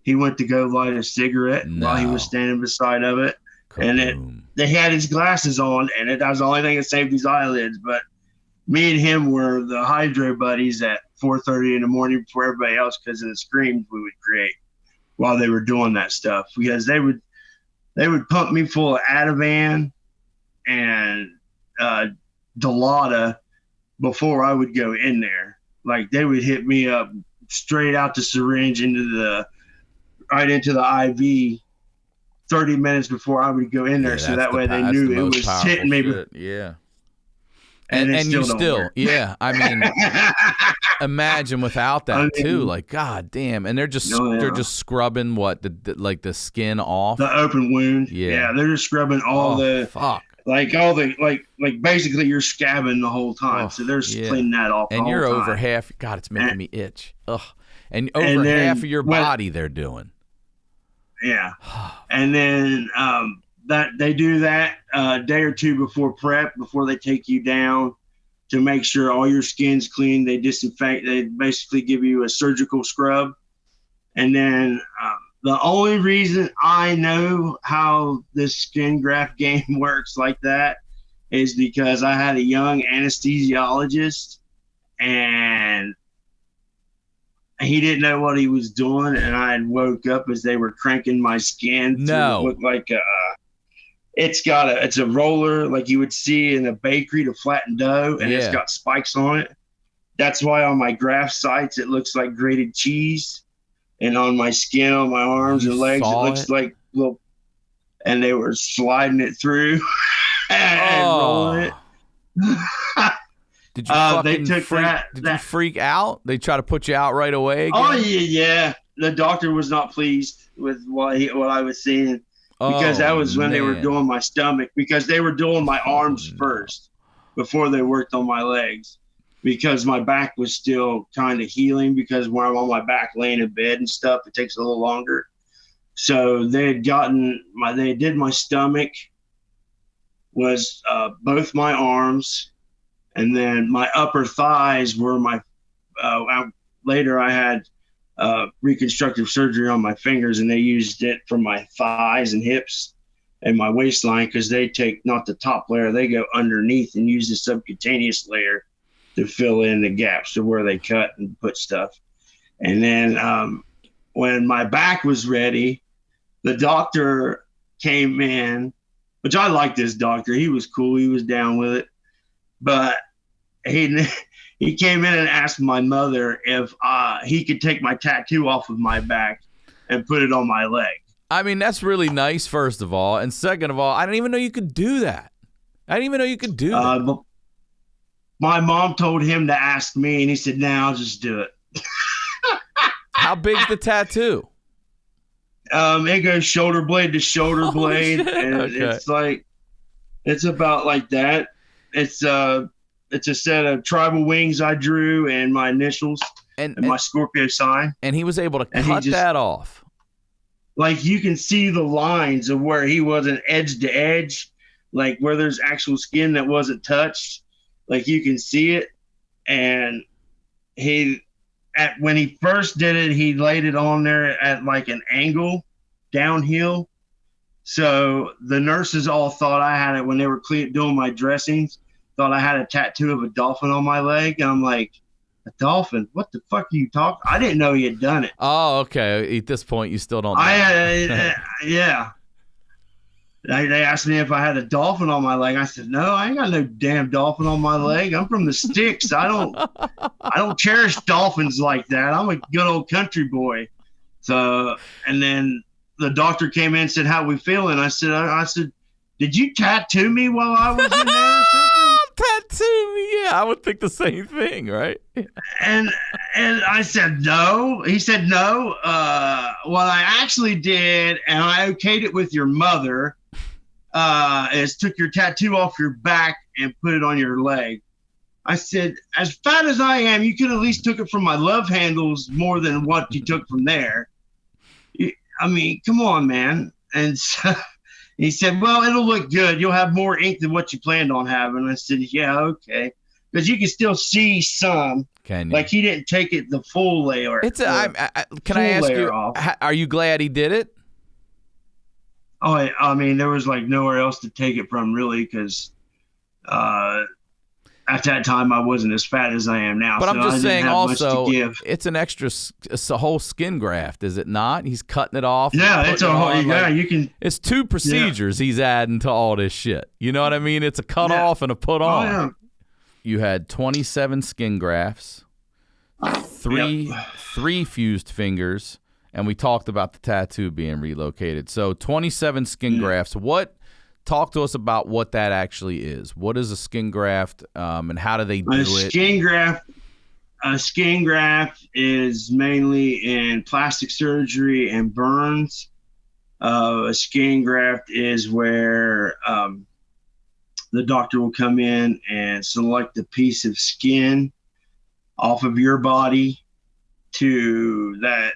he went to go light a cigarette while he was standing beside of it. And they had his glasses on, and that was the only thing that saved his eyelids. But me and him were the hydro buddies at 4:30 in the morning before everybody else because of the screams we would create while they were doing that stuff. Because they would pump me full of Ativan and Dilaudid before I would go in there. Like, they would hit me up straight out the syringe right into the IV 30 minutes before I would go in there, so that way they knew it was hitting me. Yeah. And you still, yeah. I mean, imagine without that too. Like, God damn. And they're just scrubbing what the skin off, the open wound. Yeah, they're just scrubbing all basically you're scabbing the whole time. So they're just cleaning that off. And you're over half. God, it's making me itch. Ugh. And over half of your body they're doing. Yeah. And then that they do that a day or two before prep, before they take you down to make sure all your skin's clean. They disinfect. They basically give you a surgical scrub. And then the only reason I know how this skin graft game works like that is because I had a young anesthesiologist, and he didn't know what he was doing, and I had woke up as they were cranking my skin to look like it's a roller like you would see in a bakery to flatten dough, and it's got spikes on it. That's why on my graft sites it looks like grated cheese, and on my skin, on my arms and legs, it looks like little. And they were sliding it through and rolling it. Did you freak out? They try to put you out right away again? Oh yeah. The doctor was not pleased with what I was seeing, because that was when they were doing my stomach, because they were doing my arms first before they worked on my legs, because my back was still kind of healing, because when I'm on my back laying in bed and stuff, it takes a little longer. So they did my stomach, was both my arms, and then my upper thighs were my, later I had reconstructive surgery on my fingers, and they used it for my thighs and hips and my waistline, because they take not the top layer, they go underneath and use the subcutaneous layer to fill in the gaps to where they cut and put stuff. And then when my back was ready, the doctor came in, which I like this doctor. He was cool. He was down with it. But he came in and asked my mother if he could take my tattoo off of my back and put it on my leg. I mean, that's really nice, first of all. And second of all, I didn't even know you could do that. I didn't even know you could do that. My mom told him to ask me, and he said, "Nah, I'll just do it." How big's the tattoo? It goes shoulder blade to shoulder blade, and it's about like that. It's a set of tribal wings I drew, and my initials and my Scorpio sign. And he was able to cut that off. Like, you can see the lines of where he wasn't edge to edge, like where there's actual skin that wasn't touched. Like, you can see it. And when he first did it, he laid it on there at like an angle downhill. So the nurses all thought I had it when they were doing my dressings, thought I had a tattoo of a dolphin on my leg. And I'm like, a dolphin? What the fuck are you talking? I didn't know he had done it. Oh, okay. At this point, you still don't know. Yeah. They asked me if I had a dolphin on my leg. I said, no, I ain't got no damn dolphin on my leg. I'm from the sticks. I don't cherish dolphins like that. I'm a good old country boy. So, and then the doctor came in and said, "How we feeling?" I said, "Did you tattoo me while I was in there or something?" Tattoo me? Yeah, I would think the same thing, right? And I said, "No." He said, "No. What I actually did, and I okayed it with your mother, is took your tattoo off your back and put it on your leg." I said, as fat as I am, you could at least took it from my love handles more than what you took from there. I mean, come on, man. And so he said, well, it'll look good. You'll have more ink than what you planned on having. I said, yeah, okay. Because you can still see some. Can you? Like he didn't take it the full layer. Can I ask you, are you glad he did it? Oh, I mean, there was like nowhere else to take it from, really, because at that time I wasn't as fat as I am now. But so I'm just saying, also, it's an extra, it's a whole skin graft, is it not? He's cutting it off. Yeah, it's a whole. Yeah, you can. It's 2 procedures he's adding to all this shit. You know what I mean? It's a cut off and a put on. Yeah. You had 27 skin grafts, three fused fingers, and we talked about the tattoo being relocated. So 27 skin grafts. Talk to us about what that actually is. What is a skin graft, and how do they do it? A skin graft is mainly in plastic surgery and burns. A skin graft is where the doctor will come in and select a piece of skin off of your body that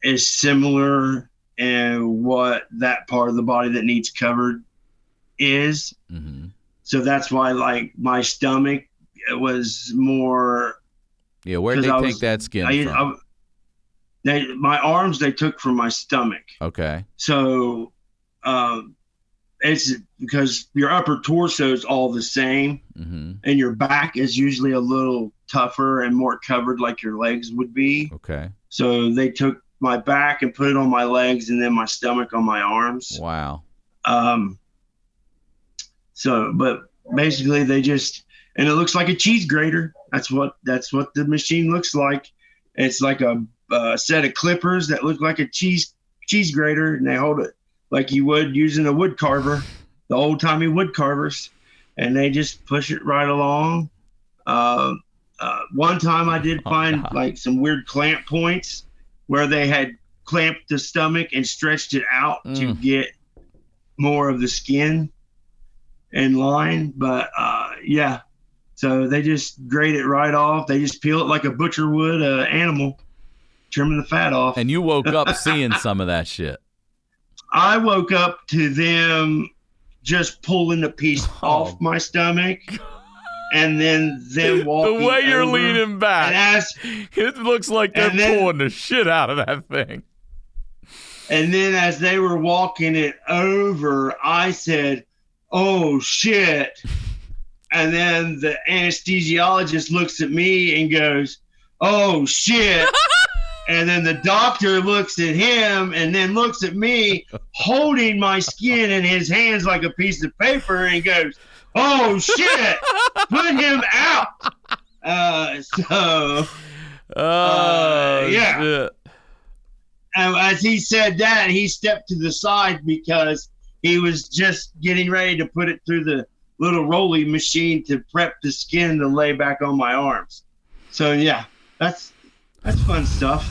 is similar in what that part of the body that needs covered is. Mm-hmm. So that's why, like, my stomach was more. Yeah, where did they take that skin from? My arms they took from my stomach. Okay. So it's because your upper torso is all the same, and your back is usually a little tougher and more covered, like your legs would be. Okay. So they took my back and put it on my legs, and then my stomach on my arms. Wow. So, but basically they and it looks like a cheese grater. That's what the machine looks like. It's like a set of clippers that look like a cheese grater, and they hold it like you would using a wood carver, the old timey wood carvers, and they just push it right along. One time I did find like some weird clamp points where they had clamped the stomach and stretched it out to get more of the skin in line, but yeah, so they just grate it right off. They just peel it like a butcher would an animal, trimming the fat off. And you woke up seeing some of that shit. I woke up to them just pulling a piece off my stomach, and then them walking. The way you're leaning back, it looks like they're pulling the shit out of that thing. And then as they were walking it over, I said, oh shit. And then the anesthesiologist looks at me and goes, oh shit. And then the doctor looks at him and then looks at me holding my skin in his hands like a piece of paper and goes, oh shit, put him out. Yeah. Shit. And as he said that, he stepped to the side because he was just getting ready to put it through the little rolling machine to prep the skin to lay back on my arms. So yeah, that's fun stuff.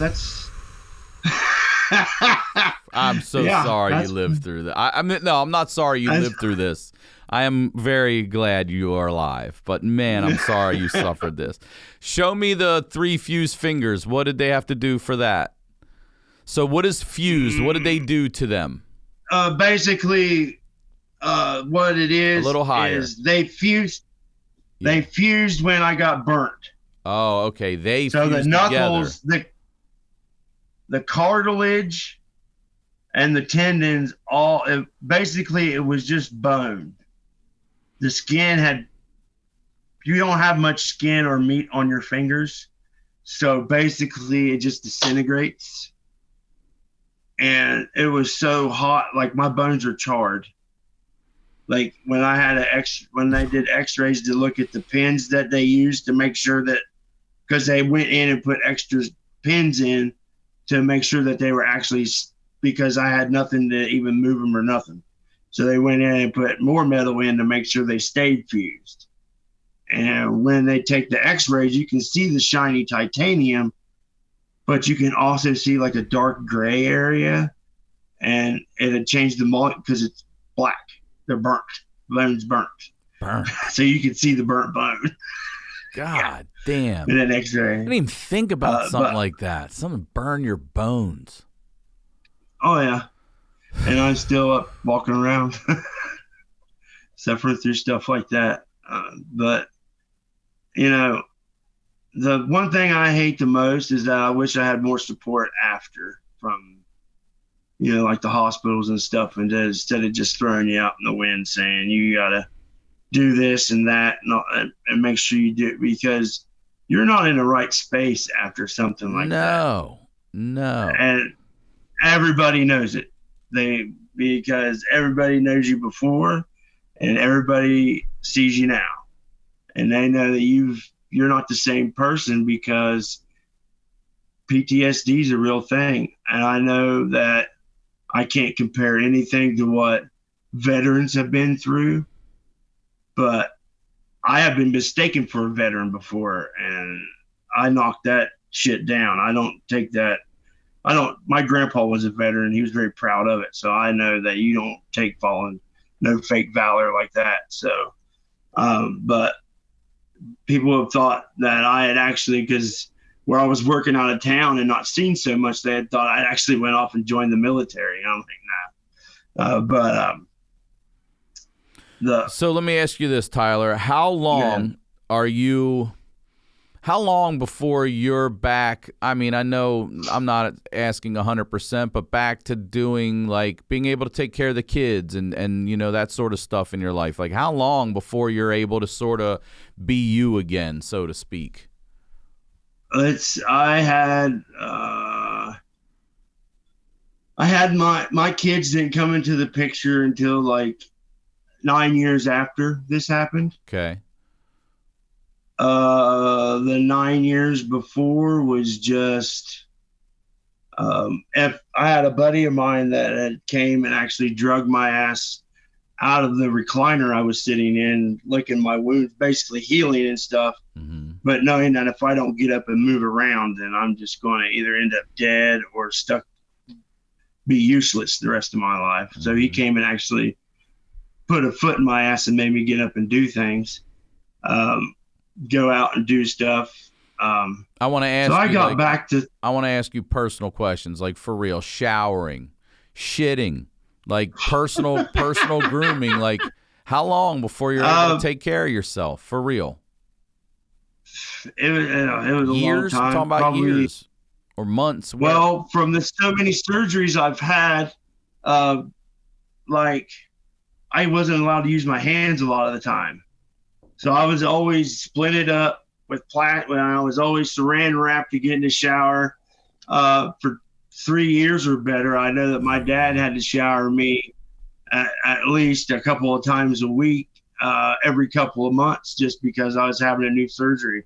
I'm so sorry you lived through that. I'm not sorry you lived through this. I am very glad you are alive, but man, I'm sorry you suffered this. Show me the 3 fused fingers. What did they have to do for that? So what is fused? What did they do to them? Basically, what it is, a little higher, is they fused. Yeah. They fused when I got burnt. Oh, okay. So the knuckles, the cartilage, and the tendons, basically it was just bone. The skin you don't have much skin or meat on your fingers, so basically it just disintegrates. And it was so hot, like my bones are charred. Like when I had when they did X-rays to look at the pins that they used to make sure that, because they went in and put extra pins in to make sure that they were actually, because I had nothing to even move them or nothing. So they went in and put more metal in to make sure they stayed fused. And when they take the X-rays, you can see the shiny titanium, but you can also see like a dark gray area, and it had changed the mold because it's black. They're burnt. Bone's burnt. So you can see the burnt bone. God damn. in an X-ray. I didn't even think about something like that. Something burn your bones. Oh, yeah. And I'm still up walking around, suffering through stuff like that. But, you know, the one thing I hate the most is that I wish I had more support after from, you know, like the hospitals and stuff, and instead of just throwing you out in the wind saying you got to do this and that and make sure you do it, because you're not in the right space after something like that. No. And everybody knows it. Because everybody knows you before and everybody sees you now. And they know that you're not the same person, because PTSD is a real thing. And I know that I can't compare anything to what veterans have been through, but I have been mistaken for a veteran before, and I knocked that shit down. I don't take that. My grandpa was a veteran. He was very proud of it. So I know that you don't take falling, no fake valor like that. So, but people have thought that I had actually, because where I was working out of town and not seen so much, they had thought I actually went off and joined the military. I don't think that. So let me ask you this, Tyler. How long before you're back? I mean, I know I'm not asking 100%, but back to doing, like, being able to take care of the kids and you know, that sort of stuff in your life. Like, how long before you're able to sort of be you again, so to speak? I had my kids didn't come into the picture until like 9 years after this happened. Okay. The 9 years before was just, if I had a buddy of mine that had came and actually drug my ass out of the recliner I was sitting in, licking my wounds, basically healing and stuff. Mm-hmm. But knowing that if I don't get up and move around, then I'm just going to either end up dead or stuck, be useless the rest of my life. Mm-hmm. So he came and actually put a foot in my ass and made me get up and do things, go out and do stuff. I want to ask. So I got back to. I want to ask you personal questions, like for real, showering, shitting, like personal grooming. Like, how long before you're able to take care of yourself for real? It was a years. long time. Talking about probably, years or months. Well, from the so many surgeries I've had, like I wasn't allowed to use my hands a lot of the time. So I was always splinted up with when I was always saran wrapped to get in the shower. For 3 years or better, I know that my dad had to shower me at least a couple of times a week, every couple of months, just because I was having a new surgery.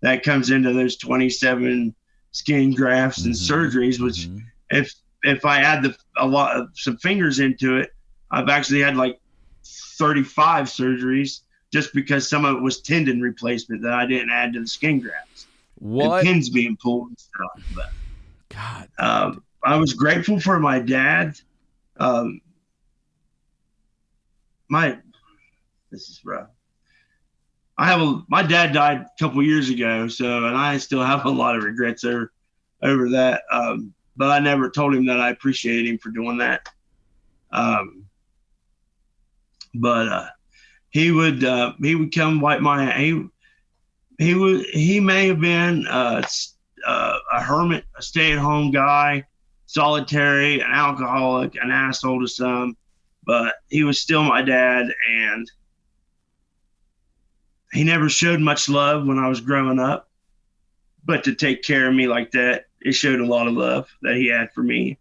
That comes into those 27 skin grafts and surgeries, which if I add some fingers into it, I've actually had like 35 surgeries, just because some of it was tendon replacement that I didn't add to the skin grafts. What? And pins being pulled and stuff. But, God. I was grateful for my dad. This is rough. My dad died a couple years ago, and I still have a lot of regrets over that. But I never told him that I appreciated him for doing that. But he would come wipe my. He may have been a hermit, a stay-at-home guy, solitary, an alcoholic, an asshole to some, but he was still my dad, and he never showed much love when I was growing up. But to take care of me like that, it showed a lot of love that he had for me,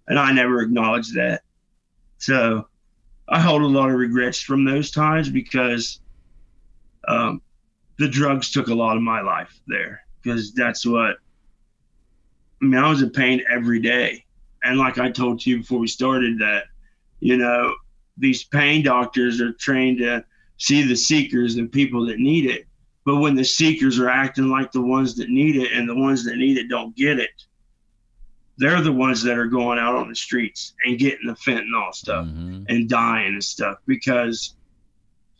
and I never acknowledged that. So I hold a lot of regrets from those times, because the drugs took a lot of my life there, because that's what, I mean, I was in pain every day. And like I told you before we started, that, you know, these pain doctors are trained to see the seekers and people that need it. But when the seekers are acting like the ones that need it, and the ones that need it don't get it, they're the ones that are going out on the streets and getting the fentanyl stuff and dying and stuff, because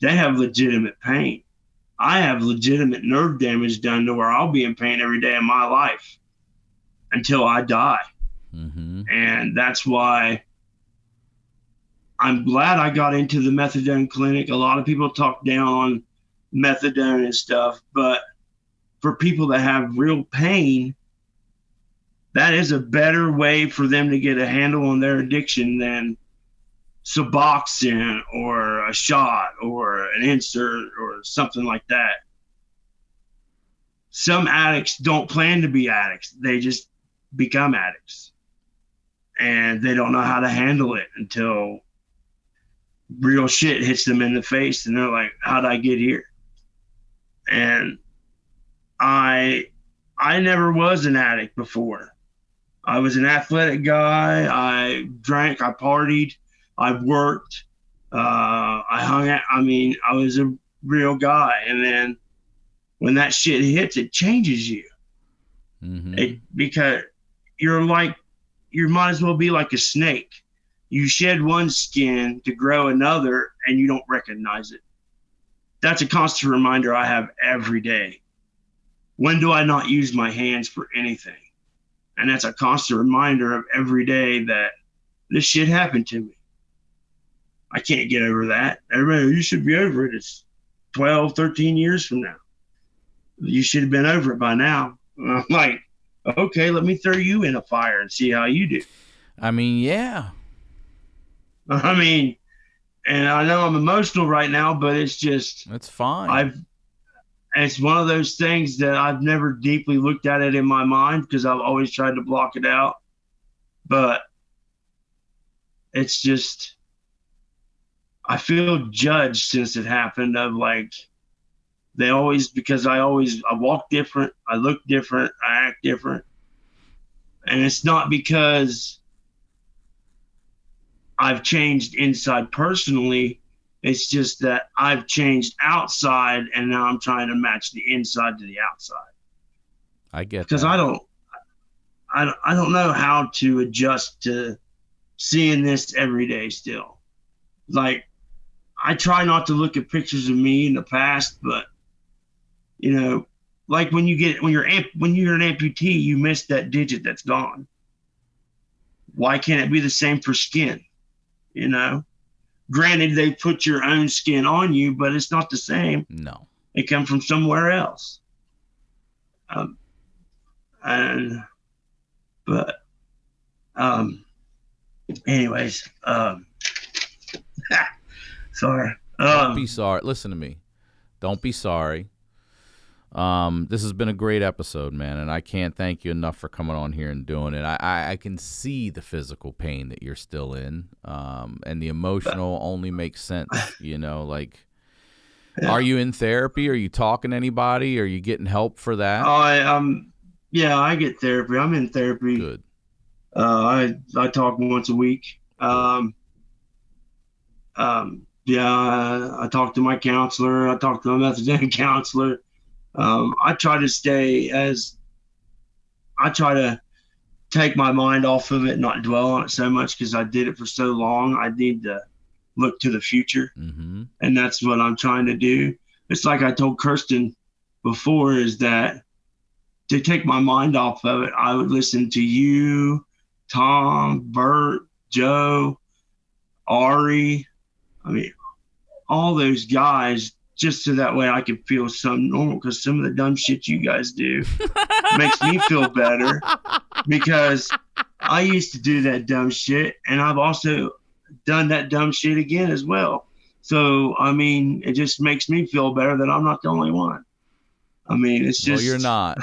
they have legitimate pain. I have legitimate nerve damage done to where I'll be in pain every day of my life until I die. Mm-hmm. And that's why I'm glad I got into the methadone clinic. A lot of people talk down on methadone and stuff, but for people that have real pain, that is a better way for them to get a handle on their addiction than Suboxone or a shot or an insert or something like that. Some addicts don't plan to be addicts. They just become addicts. And they don't know how to handle it until real shit hits them in the face and they're like, how'd I get here? And I never was an addict before. I was an athletic guy. I drank, I partied, I worked, I hung out. I mean, I was a real guy. And then when that shit hits, it changes you. Mm-hmm. Because you might as well be like a snake. You shed one skin to grow another and you don't recognize it. That's a constant reminder I have every day. When do I not use my hands for anything? And that's a constant reminder of every day that this shit happened to me. I can't get over that. Everybody, you should be over it. It's 12, 13 years from now. You should have been over it by now. And I'm like, okay, let me throw you in a fire and see how you do. I mean, yeah. I mean, and I know I'm emotional right now, but it's just, That's fine. it's one of those things that I've never deeply looked at it in my mind because I've always tried to block it out. But it's just, I feel judged since it happened of like, because I walk different, I look different, I act different. And it's not because I've changed inside personally. It's just that I've changed outside and now I'm trying to match the inside to the outside. I get that. Because I don't know how to adjust to seeing this every day still. Like, I try not to look at pictures of me in the past, but you know, like when you're an amputee, you miss that digit that's gone. Why can't it be the same for skin? You know, granted, they put your own skin on you, but it's not the same. No, it comes from somewhere else. Anyways, sorry. Don't be sorry. Listen to me. Don't be sorry. This has been a great episode, man, and I can't thank you enough for coming on here and doing it. I can see the physical pain that you're still in, and the emotional only makes sense, you know, like, yeah. Are you in therapy? Are you talking to anybody? Are you getting help for that? Yeah, I get therapy. I'm in therapy. Good. I talk once a week. Yeah, I talk to my counselor. I talk to my methadone counselor. I try to take my mind off of it, not dwell on it so much because I did it for so long. I need to look to the future. Mm-hmm. And that's what I'm trying to do. It's like I told Kirsten before, is that to take my mind off of it, I would listen to you, Tom, Bert, Joe, Ari. I mean, all those guys, just so that way I can feel some normal, because some of the dumb shit you guys do makes me feel better, because I used to do that dumb shit and I've also done that dumb shit again as well. So, I mean, it just makes me feel better that I'm not the only one. I mean, it's just... Well, you're not.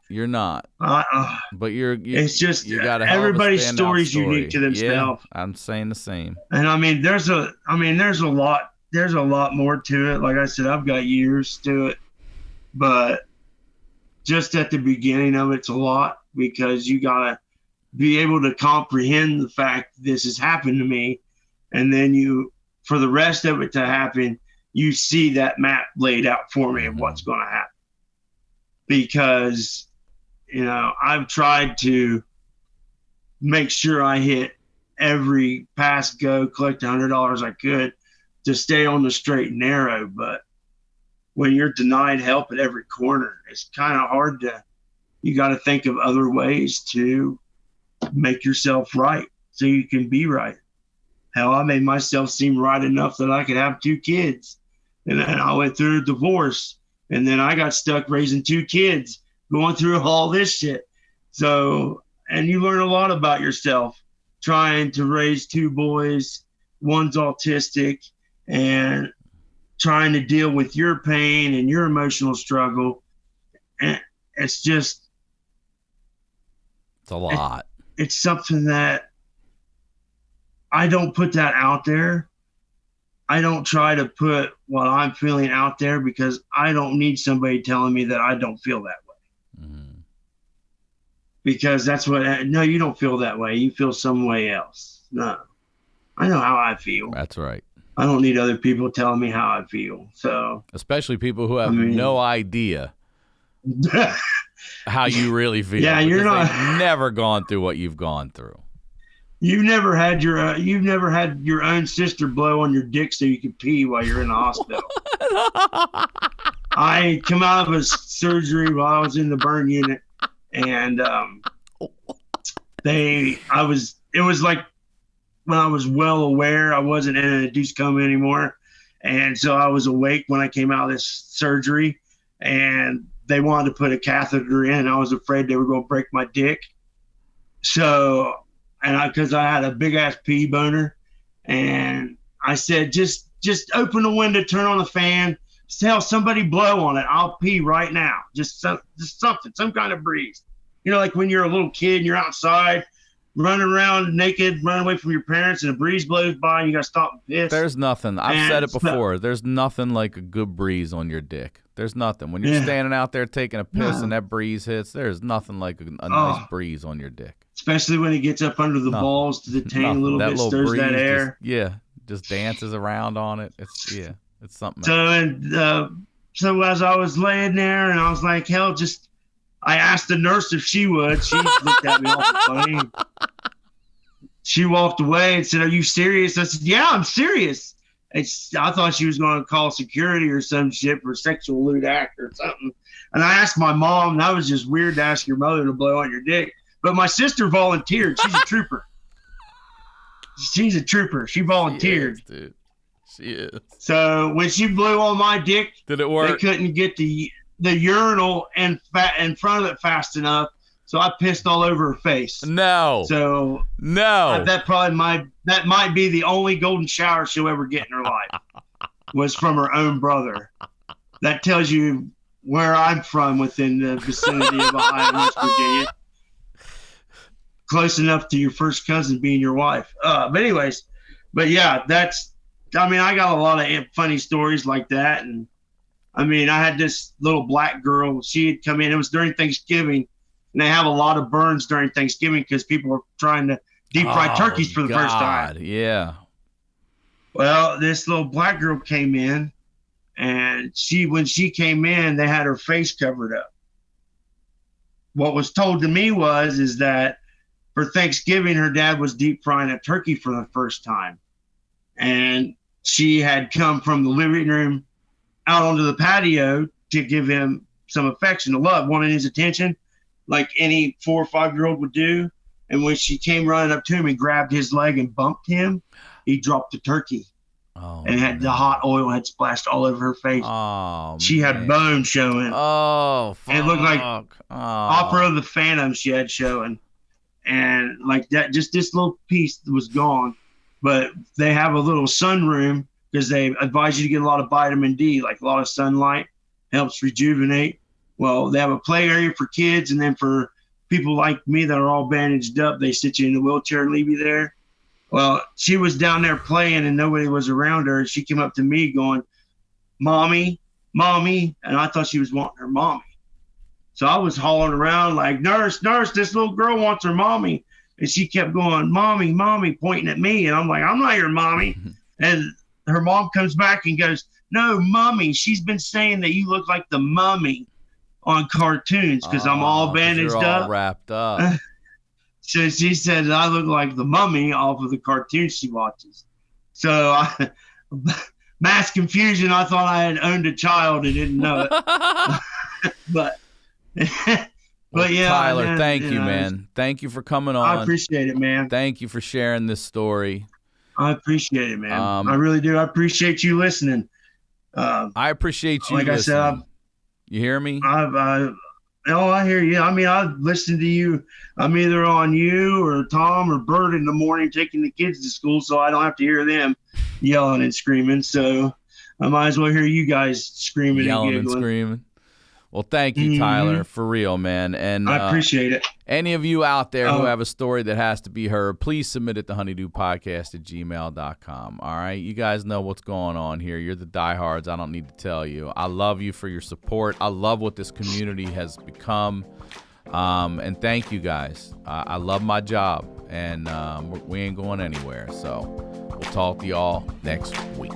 You're not. But it's just, you got everybody's story's unique to themselves. Yeah, I'm saying the same. And I mean, there's a lot more to it. Like I said, I've got years to it, but just at the beginning of it's a lot, because you gotta be able to comprehend the fact this has happened to me, and then for the rest of it to happen, you see that map laid out for me of what's going to happen. Because, you know, I've tried to make sure I hit every pass, go, collect $100 I could to stay on the straight and narrow. But when you're denied help at every corner, it's kind of hard you got to think of other ways to make yourself right so you can be right. Hell, I made myself seem right enough that I could have 2 kids. And then I went through a divorce, and then I got stuck raising 2 kids, going through all this shit. So, and you learn a lot about yourself trying to raise 2 boys. One's autistic, and trying to deal with your pain and your emotional struggle. And it's a lot. It's something that I don't put that out there. I don't try to put what I'm feeling out there because I don't need somebody telling me that I don't feel that way. Mm-hmm. Because that's no, you don't feel that way. You feel some way else. No, I know how I feel. That's right. I don't need other people telling me how I feel. So, especially people who have no idea how you really feel. Yeah, you're not. They've never gone through what you've gone through. You've never had your own sister blow on your dick so you could pee while you're in the hospital. I come out of a surgery while I was in the burn unit, and it was like when I was well aware I wasn't in an induced coma anymore, and so I was awake when I came out of this surgery, and they wanted to put a catheter in, and I was afraid they were going to break my dick. So, because I had a big ass pee boner, and I said, just open the window, turn on the fan, tell somebody blow on it. I'll pee right now. Just something, some kind of breeze. You know, like when you're a little kid and you're outside running around naked, running away from your parents, and a breeze blows by and you got to stop and piss. There's nothing. I've said it before. There's nothing like a good breeze on your dick. There's nothing. When you're standing out there taking a piss and that breeze hits, there's nothing like a nice breeze on your dick. Especially when it gets up under the balls to detain a little bit, stirs that air. Just dances around on it. It's something. So as I was laying there, and I was like, hell, I asked the nurse if she would. She looked at me all funny. She walked away and said, "Are you serious?" I said, "Yeah, I'm serious." I thought she was going to call security or some shit for sexual lewd act or something. And I asked my mom, and that was just weird to ask your mother to blow on your dick. But my sister volunteered. She's a trooper. She's a trooper. She volunteered. She is, dude. She is. So when she blew on my dick, did it work? They couldn't get the urinal in front of it fast enough, so I pissed all over her face. No. So no. That might be the only golden shower she'll ever get in her life. Was from her own brother. That tells you where I'm from within the vicinity of Ohio, West Virginia. Close enough to your first cousin being your wife. But yeah, I got a lot of funny stories like that. And I had this little black girl. She had come in. It was during Thanksgiving, and they have a lot of burns during Thanksgiving because people are trying to deep fry turkeys for the first time. Yeah. Well, this little black girl came in, and when she came in, they had her face covered up. What was told to me is that for Thanksgiving, her dad was deep frying a turkey for the first time. And she had come from the living room out onto the patio to give him some affection, to love, wanting his attention, like any 4 or 5-year-old would do. And when she came running up to him and grabbed his leg and bumped him, he dropped the turkey. Oh, and the hot oil had splashed all over her face. Oh, she had bone showing. Oh, fuck. And it looked like Opera of the Phantom she had showing. And like that, just this little piece was gone. But they have a little sunroom because they advise you to get a lot of vitamin D, like a lot of sunlight helps rejuvenate. Well, they have a play area for kids, and then for people like me that are all bandaged up, they sit you in a wheelchair and leave you there. Well, she was down there playing and nobody was around her. And she came up to me going, "Mommy, mommy." And I thought she was wanting her mommy. So I was hollering around like, nurse, this little girl wants her mommy. And she kept going, "Mommy, mommy," pointing at me. And I'm like, "I'm not your mommy." And her mom comes back and goes, "No, mommy, she's been saying that you look like the mummy on cartoons because I'm all bandaged you're all up. Wrapped up." So she said I look like the mummy off of the cartoons she watches. So mass confusion. I thought I had owned a child and didn't know it. but yeah, Tyler, man, thank you, man. Thank you for coming on. I appreciate it, man. Thank you for sharing this story. I appreciate it, man. I really do. I appreciate you listening. I appreciate you like listening. I said, you hear me? I hear you. I mean, I listen to you. I'm either on you or Tom or Bert in the morning taking the kids to school, so I don't have to hear them yelling and screaming. So I might as well hear you guys screaming yelling and giggling. And screaming. Well, thank you, Tyler, for real, man. And I appreciate it. Any of you out there who have a story that has to be heard, please submit it to honeydewpodcast@gmail.com. All right? You guys know what's going on here. You're the diehards. I don't need to tell you. I love you for your support. I love what this community has become. And thank you guys. I love my job, and we ain't going anywhere. So we'll talk to y'all next week.